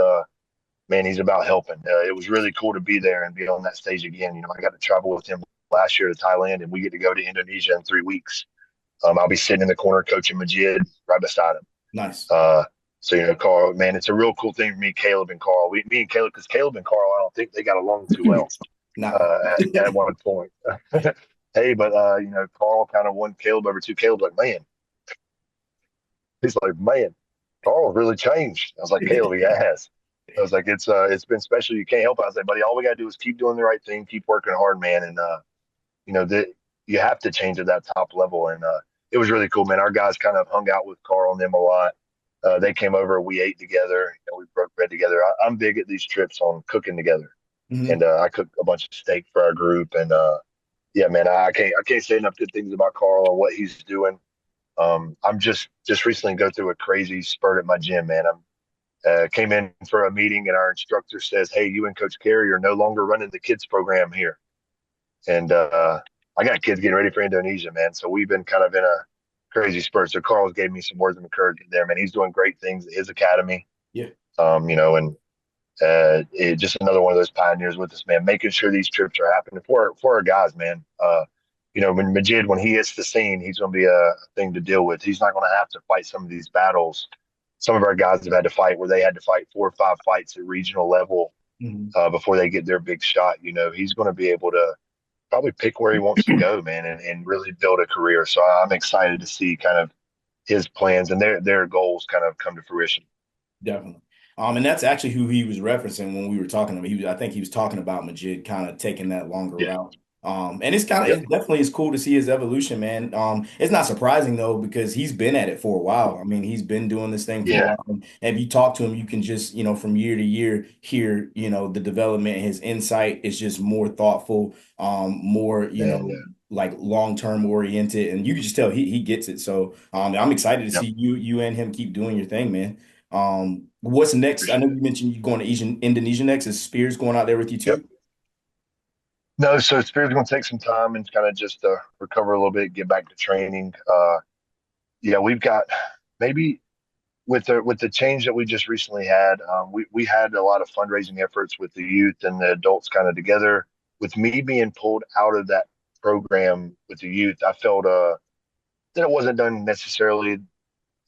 man, he's about helping. It was really cool to be there and be on that stage again. I got to travel with him last year to Thailand, and we get to go to Indonesia in 3 weeks. I'll be sitting in the corner coaching Majid right beside him. Nice. So, Carl, man, it's a real cool thing for me, Caleb and Carl. Me and Caleb, because Caleb and Carl, I don't think they got along too well at one point. Hey, but, Carl kind of won Caleb over two. Caleb's like, man. He's like, man, Carl's really changed. I was like, Caleb, he has. I was like, it's been special. You can't help it. I was like, buddy, all we got to do is keep doing the right thing, keep working hard, man. And, that you have to change at that top level. And it was really cool, man. Our guys kind of hung out with Carl and them a lot. They came over, we ate together, we broke bread together. I'm big at these trips on cooking together. Mm-hmm. And I cooked a bunch of steak for our group. And yeah, man, I can't say enough good things about Carl and what he's doing. I'm just recently go through a crazy spurt at my gym, man. Came in for a meeting and our instructor says, hey, you and Coach Carey are no longer running the kids program here. And I got kids getting ready for Indonesia, man. So we've been kind of in a crazy spurt. So Carl's gave me some words of encouragement there, man. He's doing great things at his academy. Yeah. It's just another one of those pioneers with us, man, making sure these trips are happening for our guys, man. When Majid, when he hits the scene, he's going to be a thing to deal with. He's not going to have to fight some of these battles. Some of our guys have had to fight where they had to fight 4 or 5 fights at regional level before they get their big shot. He's going to be able to probably pick where he wants to go, man, and really build a career. So I'm excited to see kind of his plans and their goals kind of come to fruition. Definitely. And that's actually who he was referencing when we were talking to him. I think he was talking about Majid kind of taking that longer route. And it's kind of, it definitely is cool to see his evolution, man. It's not surprising though, because he's been at it for a while. I mean, he's been doing this thing for a while. And if you talk to him, you can just, from year to year hear, the development, his insight is just more thoughtful, more, like long-term oriented. And you can just tell he gets it. So I'm excited to see you and him keep doing your thing, man. What's next? I know you mentioned you going to Indonesia next. Is Spears going out there with you too? Yep. No, so Spears is going to take some time and kind of just recover a little bit, get back to training. We've got maybe with the change that we just recently had, we had a lot of fundraising efforts with the youth and the adults kind of together. With me being pulled out of that program with the youth, I felt that it wasn't done necessarily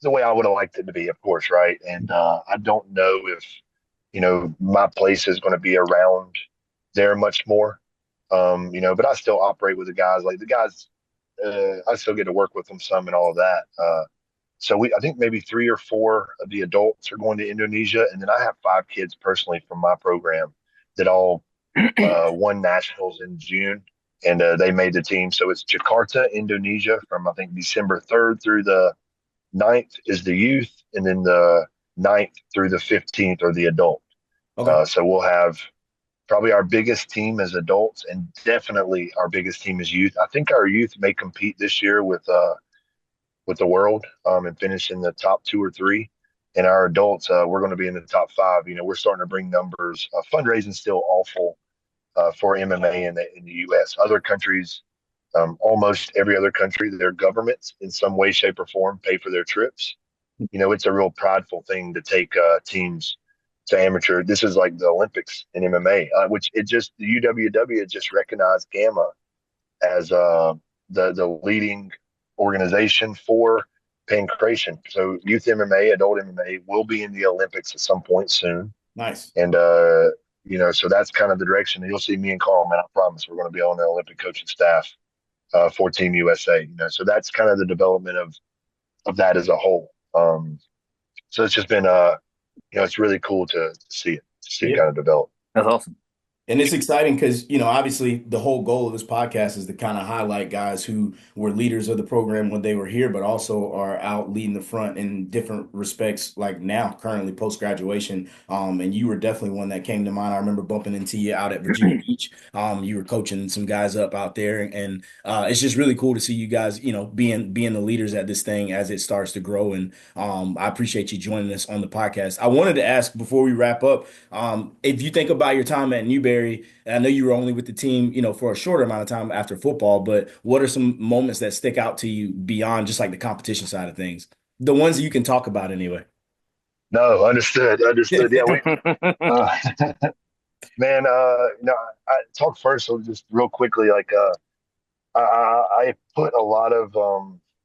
the way I would have liked it to be, of course, right? And I don't know if, my place is going to be around there much more. But I still operate with the guys. Like the guys, I still get to work with them some and all of that. So I think maybe 3 or 4 of the adults are going to Indonesia, and then I have 5 kids personally from my program that all won nationals in June, and they made the team. So it's Jakarta, Indonesia, from I think December 3rd through the 9th is the youth, and then the 9th through the 15th are the adult. Okay. So we'll have probably our biggest team as adults, and definitely our biggest team is youth. I think our youth may compete this year with the world and finish in the top 2 or 3. And our adults, we're going to be in the top 5. We're starting to bring numbers. Fundraising still awful for MMA in the U.S. Other countries, almost every other country, their governments in some way, shape, or form pay for their trips. It's a real prideful thing to take teams to amateur. This is like the Olympics in MMA, which the UWW just recognized GAMMA as the leading organization for pancreation. So youth MMA, adult MMA will be in the Olympics at some point soon. Nice. And so that's kind of the direction. You'll see me and Carl, man. I promise we're going to be on the Olympic coaching staff for Team USA. So that's kind of the development of that as a whole. So it's just been it's really cool to see it Yeah. kind of develop. That's awesome. And it's exciting because, obviously the whole goal of this podcast is to kind of highlight guys who were leaders of the program when they were here, but also are out leading the front in different respects, like now, currently post graduation. And you were definitely one that came to mind. I remember bumping into you out at Virginia Beach. You were coaching some guys up out there, and it's just really cool to see you guys, being the leaders at this thing as it starts to grow. And I appreciate you joining us on the podcast. I wanted to ask before we wrap up, if you think about your time at Newberry. I know you were only with the team, for a shorter amount of time after football, but what are some moments that stick out to you beyond just like the competition side of things? The ones that you can talk about anyway. No, understood. Yeah, uh, man. I talk first, so just real quickly, like I put a lot of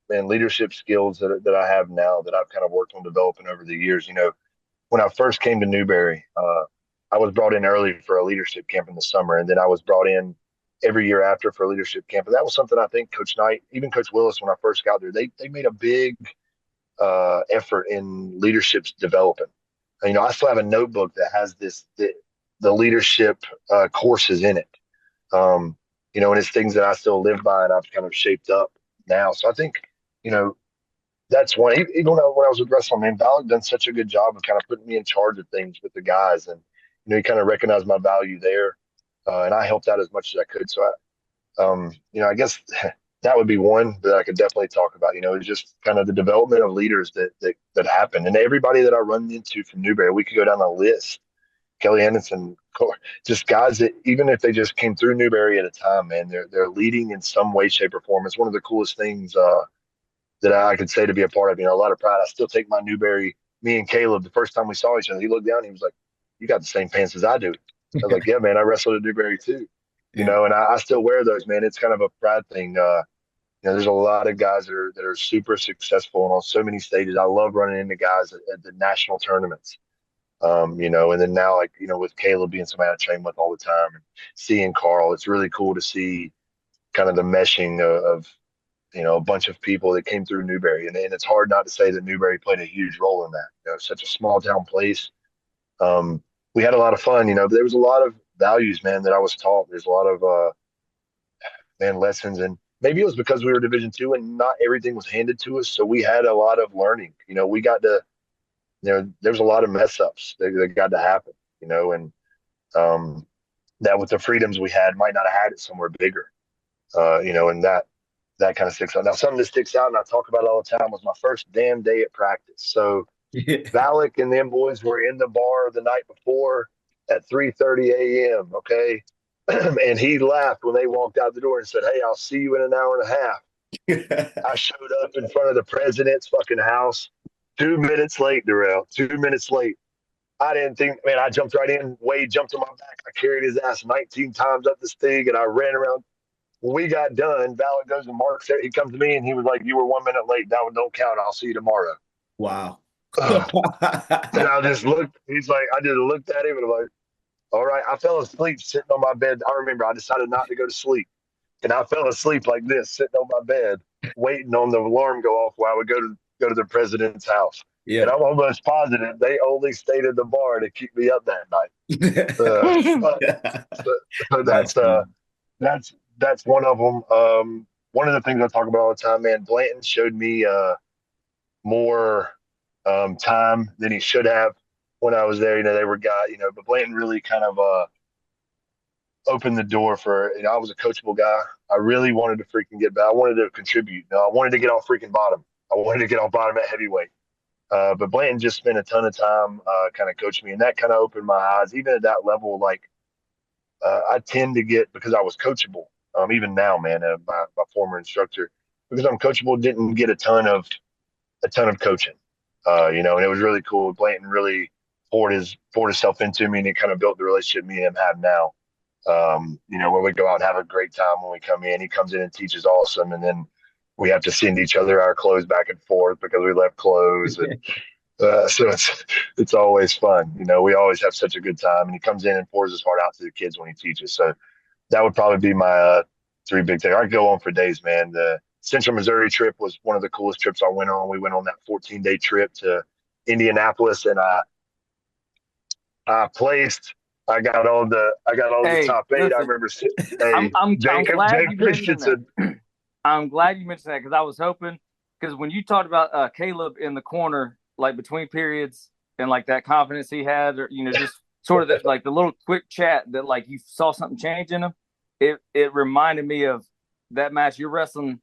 leadership skills that I have now that I've kind of worked on developing over the years. When I first came to Newberry, I was brought in early for a leadership camp in the summer, and then I was brought in every year after for a leadership camp. And that was something I think Coach Knight, even Coach Willis, when I first got there, they made a big effort in leadership's developing. I still have a notebook that has the leadership courses in it. And it's things that I still live by and I've kind of shaped up now. So I think, you know, that's one. Even when I was with wrestling, man, Valak done such a good job of kind of putting me in charge of things with the guys, and he kind of recognized my value there, and I helped out as much as I could. So I guess that would be one that I could definitely talk about. It's just kind of the development of leaders that happened, and everybody that I run into from Newberry, we could go down a list. Kelly Anderson, just guys that even if they just came through Newberry at a time, man, they're leading in some way, shape, or form. It's one of the coolest things that I could say to be a part of. A lot of pride. I still take my Newberry. Me and Caleb, the first time we saw each other, he looked down and he was like, "You got the same pants as I do." I was like, "Yeah, man, I wrestled at Newberry too." Yeah. And I still wear those, man. It's kind of a pride thing. There's a lot of guys that are super successful and on so many stages. I love running into guys at the national tournaments. And then now, like, with Caleb being somebody I train with all the time and seeing Carl, it's really cool to see kind of the meshing of a bunch of people that came through Newberry. And it's hard not to say that Newberry played a huge role in that. Such a small town place. We had a lot of fun, but there was a lot of values, man, that I was taught. There's a lot of, lessons. And maybe it was because we were Division II and not everything was handed to us. So we had a lot of learning. We got to, there's a lot of mess ups that got to happen, and that with the freedoms we had might not have had it somewhere bigger, and that kind of sticks out. Now, something that sticks out and I talk about it all the time was my first damn day at practice. So Valak and them boys were in the bar the night before at 3:30 a.m. Okay. And he laughed when they walked out the door and said, "Hey, I'll see you in an hour and a half." I showed up in front of the president's fucking house 2 minutes late, Deral. 2 minutes late. I didn't think, man, I jumped right in. Wade jumped on my back. I carried his ass 19 times up this thing and I ran around. When we got done, Valak goes and marks it. He comes to me and he was like, "You were 1 minute late. That one don't count. I'll see you tomorrow." Wow. And I just looked. He's like, I just looked at him and I'm like, all right. I fell asleep sitting on my bed. I remember I decided not to go to sleep. And I fell asleep like this, sitting on my bed, waiting on the alarm go off while I would go to the president's house. Yeah. And I'm almost positive they only stayed at the bar to keep me up that night. So that's one of them. One of the things I talk about all the time, man. Blanton showed me more time than he should have when I was there. They were guys, but Blanton really kind of opened the door for. I was a coachable guy. I really wanted to freaking get back. I wanted to contribute. I wanted to get off freaking bottom. I wanted to get off bottom at heavyweight. But Blanton just spent a ton of time kind of coaching me, and that kind of opened my eyes. Even at that level, like I tend to get, because I was coachable. Even now, man, my former instructor, because I'm coachable, didn't get a ton of coaching. And it was really cool. Blanton really poured himself into me, and it kind of built the relationship me and him have now. When we go out and have a great time when we come in, he comes in and teaches awesome, and then we have to send each other our clothes back and forth because we left clothes, and so it's always fun. We always have such a good time, and he comes in and pours his heart out to the kids when he teaches. So that would probably be my three big things. I could go on for days, man. The Central Missouri trip was one of the coolest trips I went on. We went on that 14-day trip to Indianapolis, and I placed. I got all the Hey, top eight. I listen, remember. I'm Hey, I'm I'm glad Jake you mentioned that. Christensen. I'm glad you mentioned that because I was hoping because when you talked about Caleb in the corner, like between periods and like that confidence he had, or just sort of like the little quick chat that like you saw something change in him. It reminded me of that match you're wrestling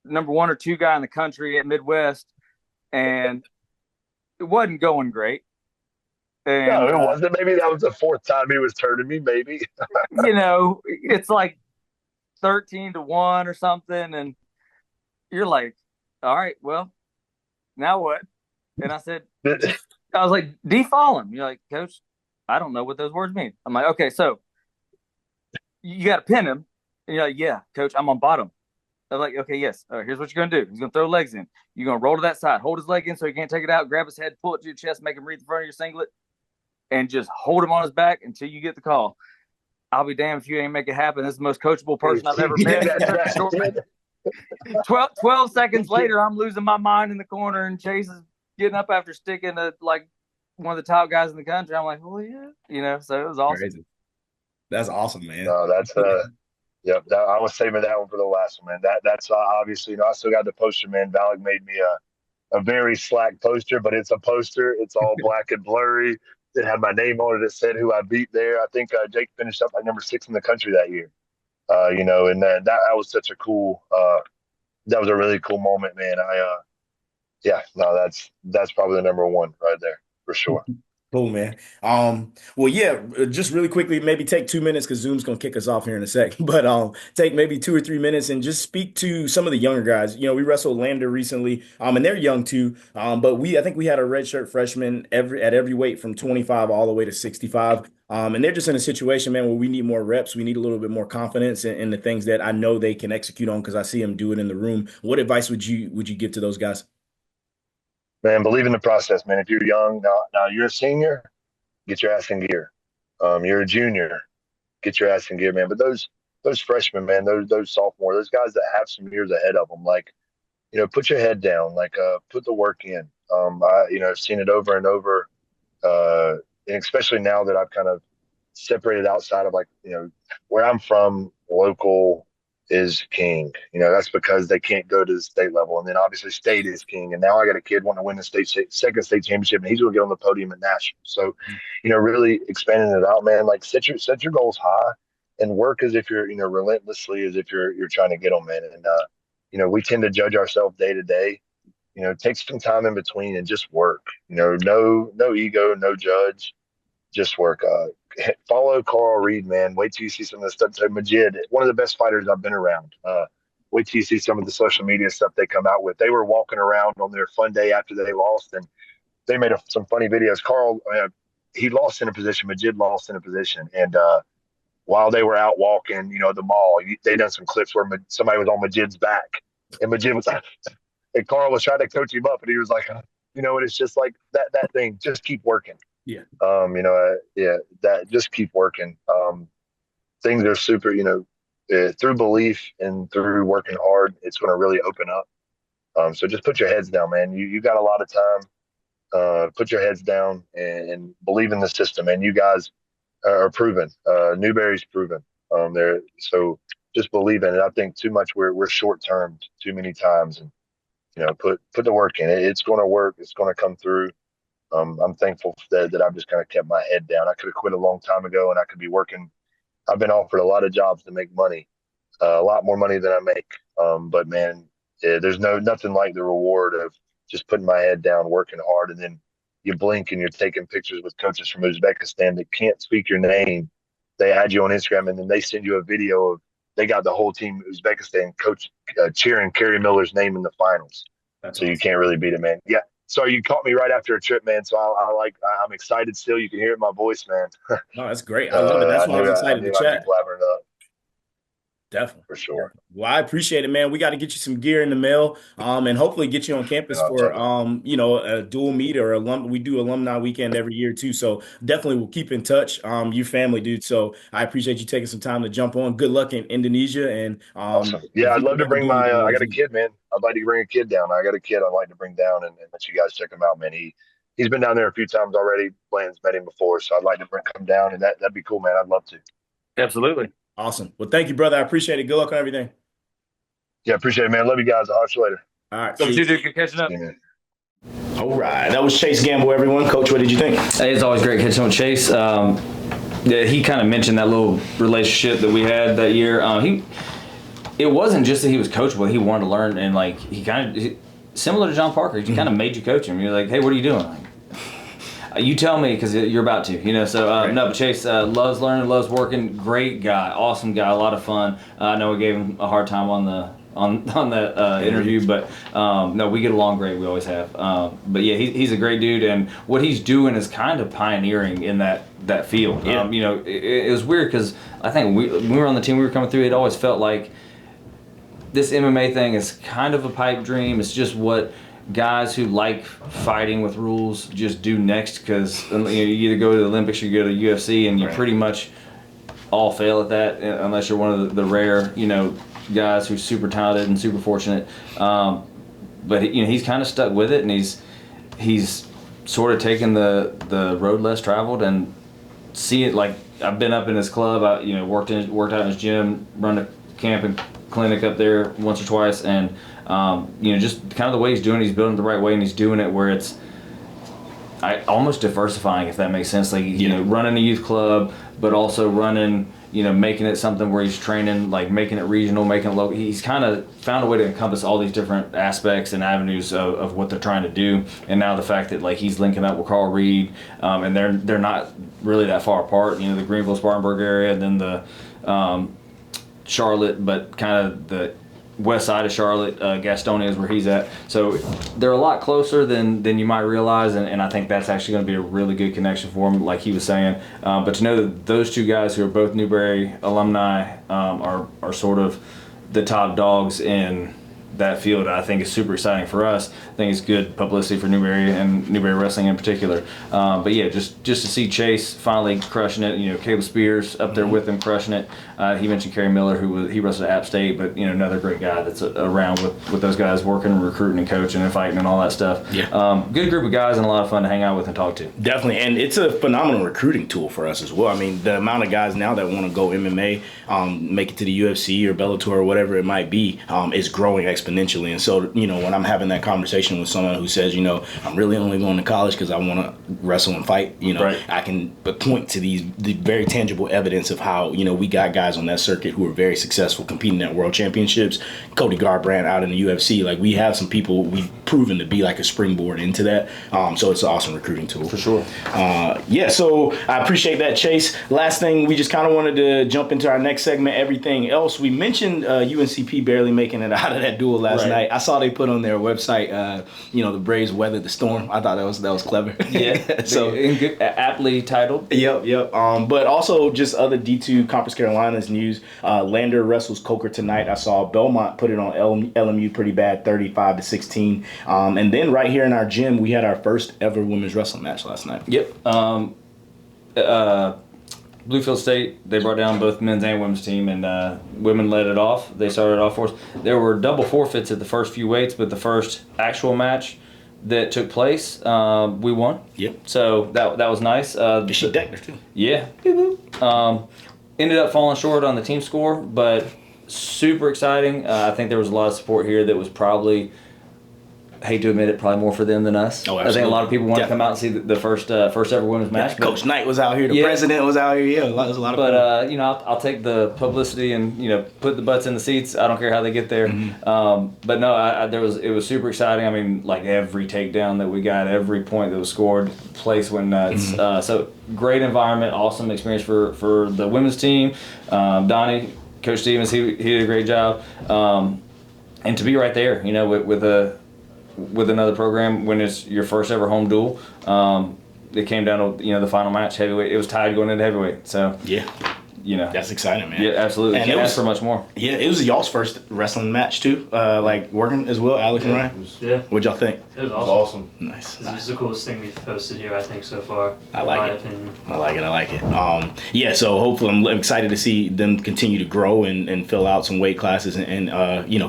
number one or two guy in the country at Midwest, and it wasn't going great. No, And it wasn't. Maybe that was the fourth time he was turning me. Maybe. it's like 13-1 or something, and you're like, all right, well, now what? And I said, I was like, defall him. You're like, coach, I don't know what those words mean. I'm like, okay, so you got to pin him. And you're like, yeah, coach, I'm on bottom. I'm like, okay, yes. All right, here's what you're going to do. He's going to throw legs in. You're going to roll to that side, hold his leg in so he can't take it out, grab his head, pull it to your chest, make him read the front of your singlet, and just hold him on his back until you get the call. I'll be damned if you ain't make it happen. This is the most coachable person I've ever met. 12 seconds later, I'm losing my mind in the corner, and Chase is getting up after sticking to like one of the top guys in the country. I'm like, well, yeah, so it was awesome. Crazy. That's awesome, man. No, that's yep. I was saving that one for the last one, man. That's obviously, I still got the poster, man. Valak made me a very slack poster, but it's a poster. It's all black and blurry. It had my name on it. It said who I beat there. I think Jake finished up like number 6 in the country that year. And that was such a cool. That was a really cool moment, man. Yeah, no, that's probably the number one right there for sure. Cool, man. Well, yeah, just really quickly, maybe take 2 minutes because Zoom's gonna kick us off here in a sec. But take maybe 2 or 3 minutes and just speak to some of the younger guys. We wrestled Lander recently, and they're young too. But I think we had a redshirt freshman at every weight from 25 all the way to 65. And they're just in a situation, man, where we need more reps. We need a little bit more confidence in the things that I know they can execute on because I see them do it in the room. What advice would you give to those guys? Man, believe in the process, man. If you're young, now you're a senior, get your ass in gear. You're a junior, get your ass in gear, man. But those freshmen, man, those sophomore, those guys that have some years ahead of them, like put your head down, like put the work in. I've seen it over and over, and especially now that I've kind of separated outside of like where I'm from, local is king. That's because they can't go to the state level, and then obviously state is king. And now I got a kid wanting to win the second state championship, and he's going to get on the podium at national. So, really expanding it out, man. Like set your goals high, and work as if you're relentlessly as if you're trying to get them, man. And we tend to judge ourselves day to day. Take some time in between and just work. No ego, no judge, just work. Follow Carl Reed, man. Wait till you see some of the stuff. So Majid, one of the best fighters I've been around. Wait till you see some of the social media stuff they come out with. They were walking around on their fun day after they lost, and they made some funny videos. Carl, he lost in a position. Majid lost in a position, and while they were out walking, the mall, they done some clips where somebody was on Majid's back, and Majid was like, and Carl was trying to coach him up, and he was like, and it's just like that thing. Just keep working. Yeah. That just keep working. Things are super, through belief and through working hard, it's going to really open up. So just put your heads down, man. You got a lot of time. Put your heads down and believe in the system. And you guys are proven. Newberry's proven. So just believe in it. I think too much we're short termed too many times, and put the work in. It's going to work. It's going to come through. I'm thankful that I've just kind of kept my head down. I could have quit a long time ago, and I could be working. I've been offered a lot of jobs to make money, a lot more money than I make. But man, there's nothing like the reward of just putting my head down, working hard, and then you blink and you're taking pictures with coaches from Uzbekistan that can't speak your name. They add you on Instagram, and then they send you a video of they got the whole team Uzbekistan coach cheering Kerry Miller's name in the finals. That's so awesome. You can't really beat it, man. Yeah. So you caught me right after a trip, man. So I'm excited still. You can hear it in my voice, man. No, that's great. I love it. That's why I was excited to I'd be chat. blabbering up. Definitely. for sure. Well, I appreciate it, man. We got to get you some gear in the mail, and hopefully get you on And campus I'll for, check it. a dual meet or we do alumni weekend every year too. So definitely we'll keep in touch. You family, dude. So I appreciate you taking some time to jump on. Good luck in Indonesia, and Awesome. Yeah, if I'd we love can to ever bring do my. anything, let I us got a know. kid, man. I'd like to bring a kid down. I got a kid I'd like to bring down and let you guys check him out, man. He's been down there a few times already. Bland's met him before, so I'd like to come down, and that'd be cool, man. I'd love to. Absolutely. Awesome. Well, thank you, brother. I appreciate it. Good luck on everything. Yeah, appreciate it, man. Love you guys. I'll talk to you later. All right. Love See you, you. dude. Good catching up. See you, man. All right. That was Chase Gamble, everyone. Coach, what did you think? Hey, it's always great catching up with Chase. Yeah, he kind of mentioned that little relationship that we had that year. It wasn't just that he was coachable; he wanted to learn, and like he kind of similar to John Parker. He kind of made you coach him. You're like, hey, what are you doing? Like, you tell me because you're about to, So Right. no, but Chase loves learning, loves working. Great guy, awesome guy, a lot of fun. I know we gave him a hard time on the on that interview, but no, we get along great. We always have. But yeah, he's a great dude, and what he's doing is kind of pioneering in that field. Yeah. It was weird because I think when we were on the team, we were coming through. It always felt like this MMA thing is kind of a pipe dream. It's just what guys who like fighting with rules just do next because you either go to the Olympics or you go to UFC, and you Right. pretty much all fail at that unless you're one of the rare guys who's super talented and super fortunate. But he's kind of stuck with it, and he's sort of taken the road less traveled and see it. Like I've been up in his club, I worked out in his gym, run a camp and clinic up there once or twice, and just kind of the way he's doing it, he's building it the right way, and he's doing it where it's almost diversifying, if that makes sense. Like running a youth club, but also running, making it something where he's training, like making it regional, making it local. He's kind of found a way to encompass all these different aspects and avenues of what they're trying to do. And now the fact that like he's linking up with Carl Reed, and they're not really that far apart. The Greenville Spartanburg area, and then the Charlotte, but kind of the west side of Charlotte, Gastonia is where he's at. So they're a lot closer than you might realize, and I think that's actually going to be a really good connection for him, like he was saying. But to know that those two guys who are both Newberry alumni are sort of the top dogs in that field, I think is super exciting for us. I think it's good publicity for Newberry and Newberry Wrestling in particular. But yeah, just to see Chase finally crushing it. Caleb Spears up there with him crushing it. He mentioned Kerry Miller, he wrestled at App State, but another great guy that's around with those guys working and recruiting and coaching and fighting and all that stuff. Yeah. Good group of guys and a lot of fun to hang out with and talk to. Definitely, and it's a phenomenal recruiting tool for us as well. I mean, the amount of guys now that want to go MMA, make it to the UFC or Bellator or whatever it might be, is growing exponentially. And so, when I'm having that conversation with someone who says, I'm really only going to college because I want to wrestle and fight, Right. I can point to the very tangible evidence of how, we got guys on that circuit who are very successful competing at world championships. Cody Garbrandt out in the UFC. Like, we have some people we've proven to be like a springboard into that. So it's an awesome recruiting tool. For sure. So I appreciate that, Chase. Last thing, we just kind of wanted to jump into our next segment, everything else. We mentioned UNCP barely making it out of that duel last night. I saw they put on their website, the Braves weathered the storm. I thought that was clever. Yeah. So aptly titled. Yep. But also just other D2 Conference Carolinas news. Lander wrestles Coker tonight. I saw Belmont put it on LMU pretty bad, 35-16. And then right here in our gym, we had our first ever women's wrestling match last night. Yep. Bluefield State, they brought down both men's and women's team, and women led it off. They started off for us. There were double forfeits at the first few weights, but the first actual match that took place, we won. Yep. So that was nice. She decked her too. Yeah. Ended up falling short on the team score, but super exciting. I think there was a lot of support here that was probably, hate to admit it, probably more for them than us. Oh, I think a lot of people want to come out and see the first ever women's match. Yeah, Coach Knight was out here. The president was out here. Yeah, there was a lot of people. But, I'll take the publicity and, put the butts in the seats. I don't care how they get there. Mm-hmm. But no, it was super exciting. I mean, like every takedown that we got, every point that was scored, place went nuts. Mm-hmm. So great environment, awesome experience for the women's team. Donnie, Coach Stevens, he did a great job. And to be right there, with another program when it's your first ever home duel, it came down to the final match, heavyweight. It was tied going into heavyweight. So yeah, That's exciting, man. Yeah, absolutely. And Can't it ask was for much more. Yeah, it was y'all's first wrestling match too. Like working as well, Alex and Ryan. Yeah. What'd y'all think? It was awesome. Nice. This is the coolest thing we've posted here, I think, so far. I in like my it. opinion. I like it. Yeah, so hopefully I'm excited to see them continue to grow and fill out some weight classes and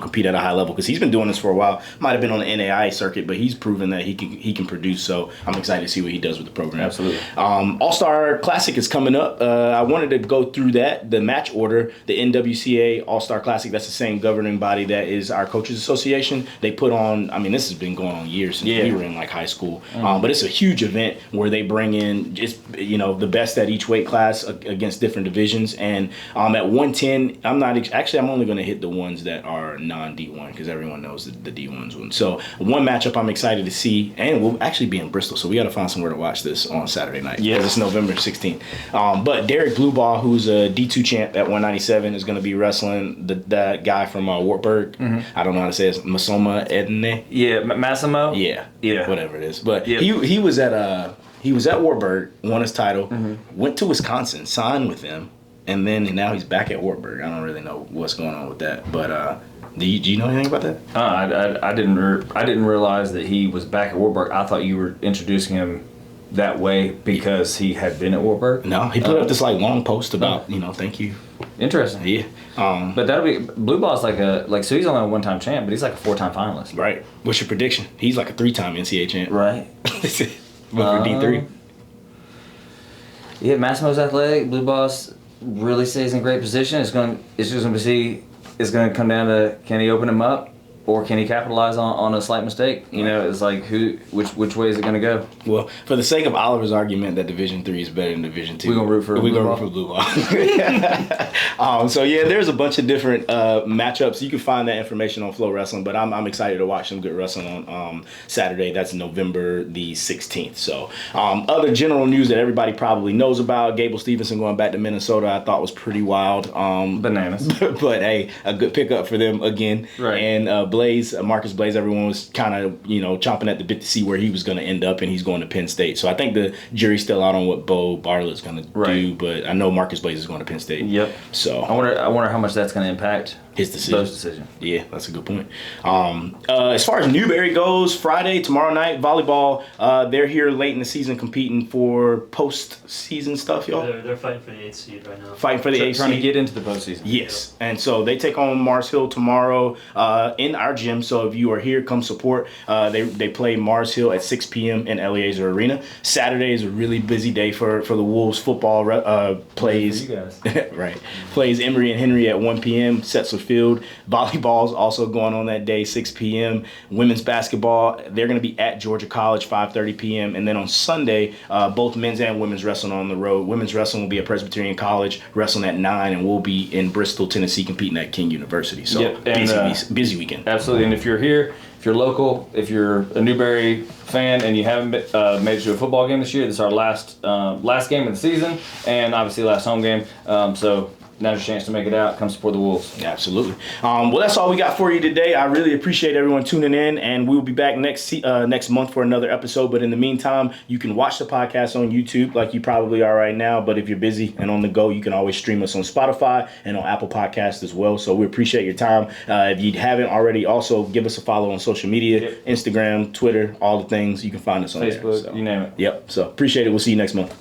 compete at a high level because he's been doing this for a while. Might have been on the NAI circuit, but he's proven that he can produce. So I'm excited to see what he does with the program. Absolutely. All-Star Classic is coming up. I wanted to go through that, the match order, the NWCA All-Star Classic. That's the same governing body that is our Coaches Association. They put on, I mean, this has been going on years since we were in like high school. But it's a huge event where they bring in just the best at each weight class against different divisions. And at 110, I'm only going to hit the ones that are non-D1 because everyone knows the D1's win. So one matchup I'm excited to see, and we'll actually be in Bristol, so we got to find somewhere to watch this on Saturday night. Yes. It's November 16th. But Derek Blueball, who's a D2 champ at 197, is going to be wrestling that guy from Wartburg. I don't know how to say it. Masoma Edne. Yeah, Massimo. Yeah, whatever it is. But Yep. he was at Wartburg, won his title, went to Wisconsin, signed with them, and now he's back at Wartburg. I don't really know what's going on with that, but do you know anything about that? I didn't realize that he was back at Wartburg. I thought you were introducing him that way because he had been at Wartburg. No, he put up this like long post about thank you. Interesting. Yeah. But that'll be Blue Ball's so he's only a one-time champ, but he's like a 4-time finalist. Right. What's your prediction? He's like a 3-time NCAA champ. Right. But for D3. Yeah, Massimo's athletic. Blue Boss really stays in great position. It's going to come down to, can he open him up or can he capitalize on a slight mistake? It's like which way is it going to go? Well, for the sake of Oliver's argument that Division 3 is better than Division 2, we're going to root for Blue Ball. So yeah, there's a bunch of different matchups. You can find that information on Flow Wrestling, but I'm excited to watch some good wrestling on Saturday. That's November the 16th. So other general news that everybody probably knows about: Gable Stevenson going back to Minnesota. I thought was pretty wild. Bananas. But hey, a good pickup for them again. Right. And Marcus Blaze, everyone was kind of, chomping at the bit to see where he was going to end up, and he's going to Penn State. So I think the jury's still out on what Bo Bartlett's going to do, but I know Marcus Blaze is going to Penn State. Yep. So I wonder how much that's going to impact his decision. Bo's decision. Yeah, that's a good point. As far as Newberry goes, Friday, tomorrow night, volleyball, they're here late in the season competing for postseason stuff, y'all. They're fighting for the 8th seed right now. Fighting for the 8th Trying to seed. get into the postseason. Yes, and so they take on Mars Hill tomorrow in our gym. So if you are here, come support. They play Mars Hill at 6 p.m. in Eliezer Arena. Saturday is a really busy day for the Wolves. Football plays For you guys. right, plays Emory and Henry at 1 p.m. Setzer Field. Volleyball's also going on that day, 6 p.m. Women's basketball, they're going to be at Georgia College, 5:30 p.m. And then on Sunday, both men's and women's wrestling on the road. Women's wrestling will be at Presbyterian College, wrestling at 9, and we'll be in Bristol, Tennessee, competing at King University. So busy weekend. Absolutely. And if you're here, if you're local, if you're a Newberry fan and you haven't made it to a football game this year, this is our last game of the season and obviously last home game. So now's your chance to make it out. Come support the Wolves. Absolutely. Well, that's all we got for you today. I really appreciate everyone tuning in, and we'll be back next month for another episode. But in the meantime, you can watch the podcast on YouTube like you probably are right now. But if you're busy and on the go, you can always stream us on Spotify and on Apple Podcasts as well. So we appreciate your time. If you haven't already, also give us a follow on social media, Instagram, Twitter, all the things. You can find us on Facebook, there. So, you name it. Yep. So appreciate it. We'll see you next month.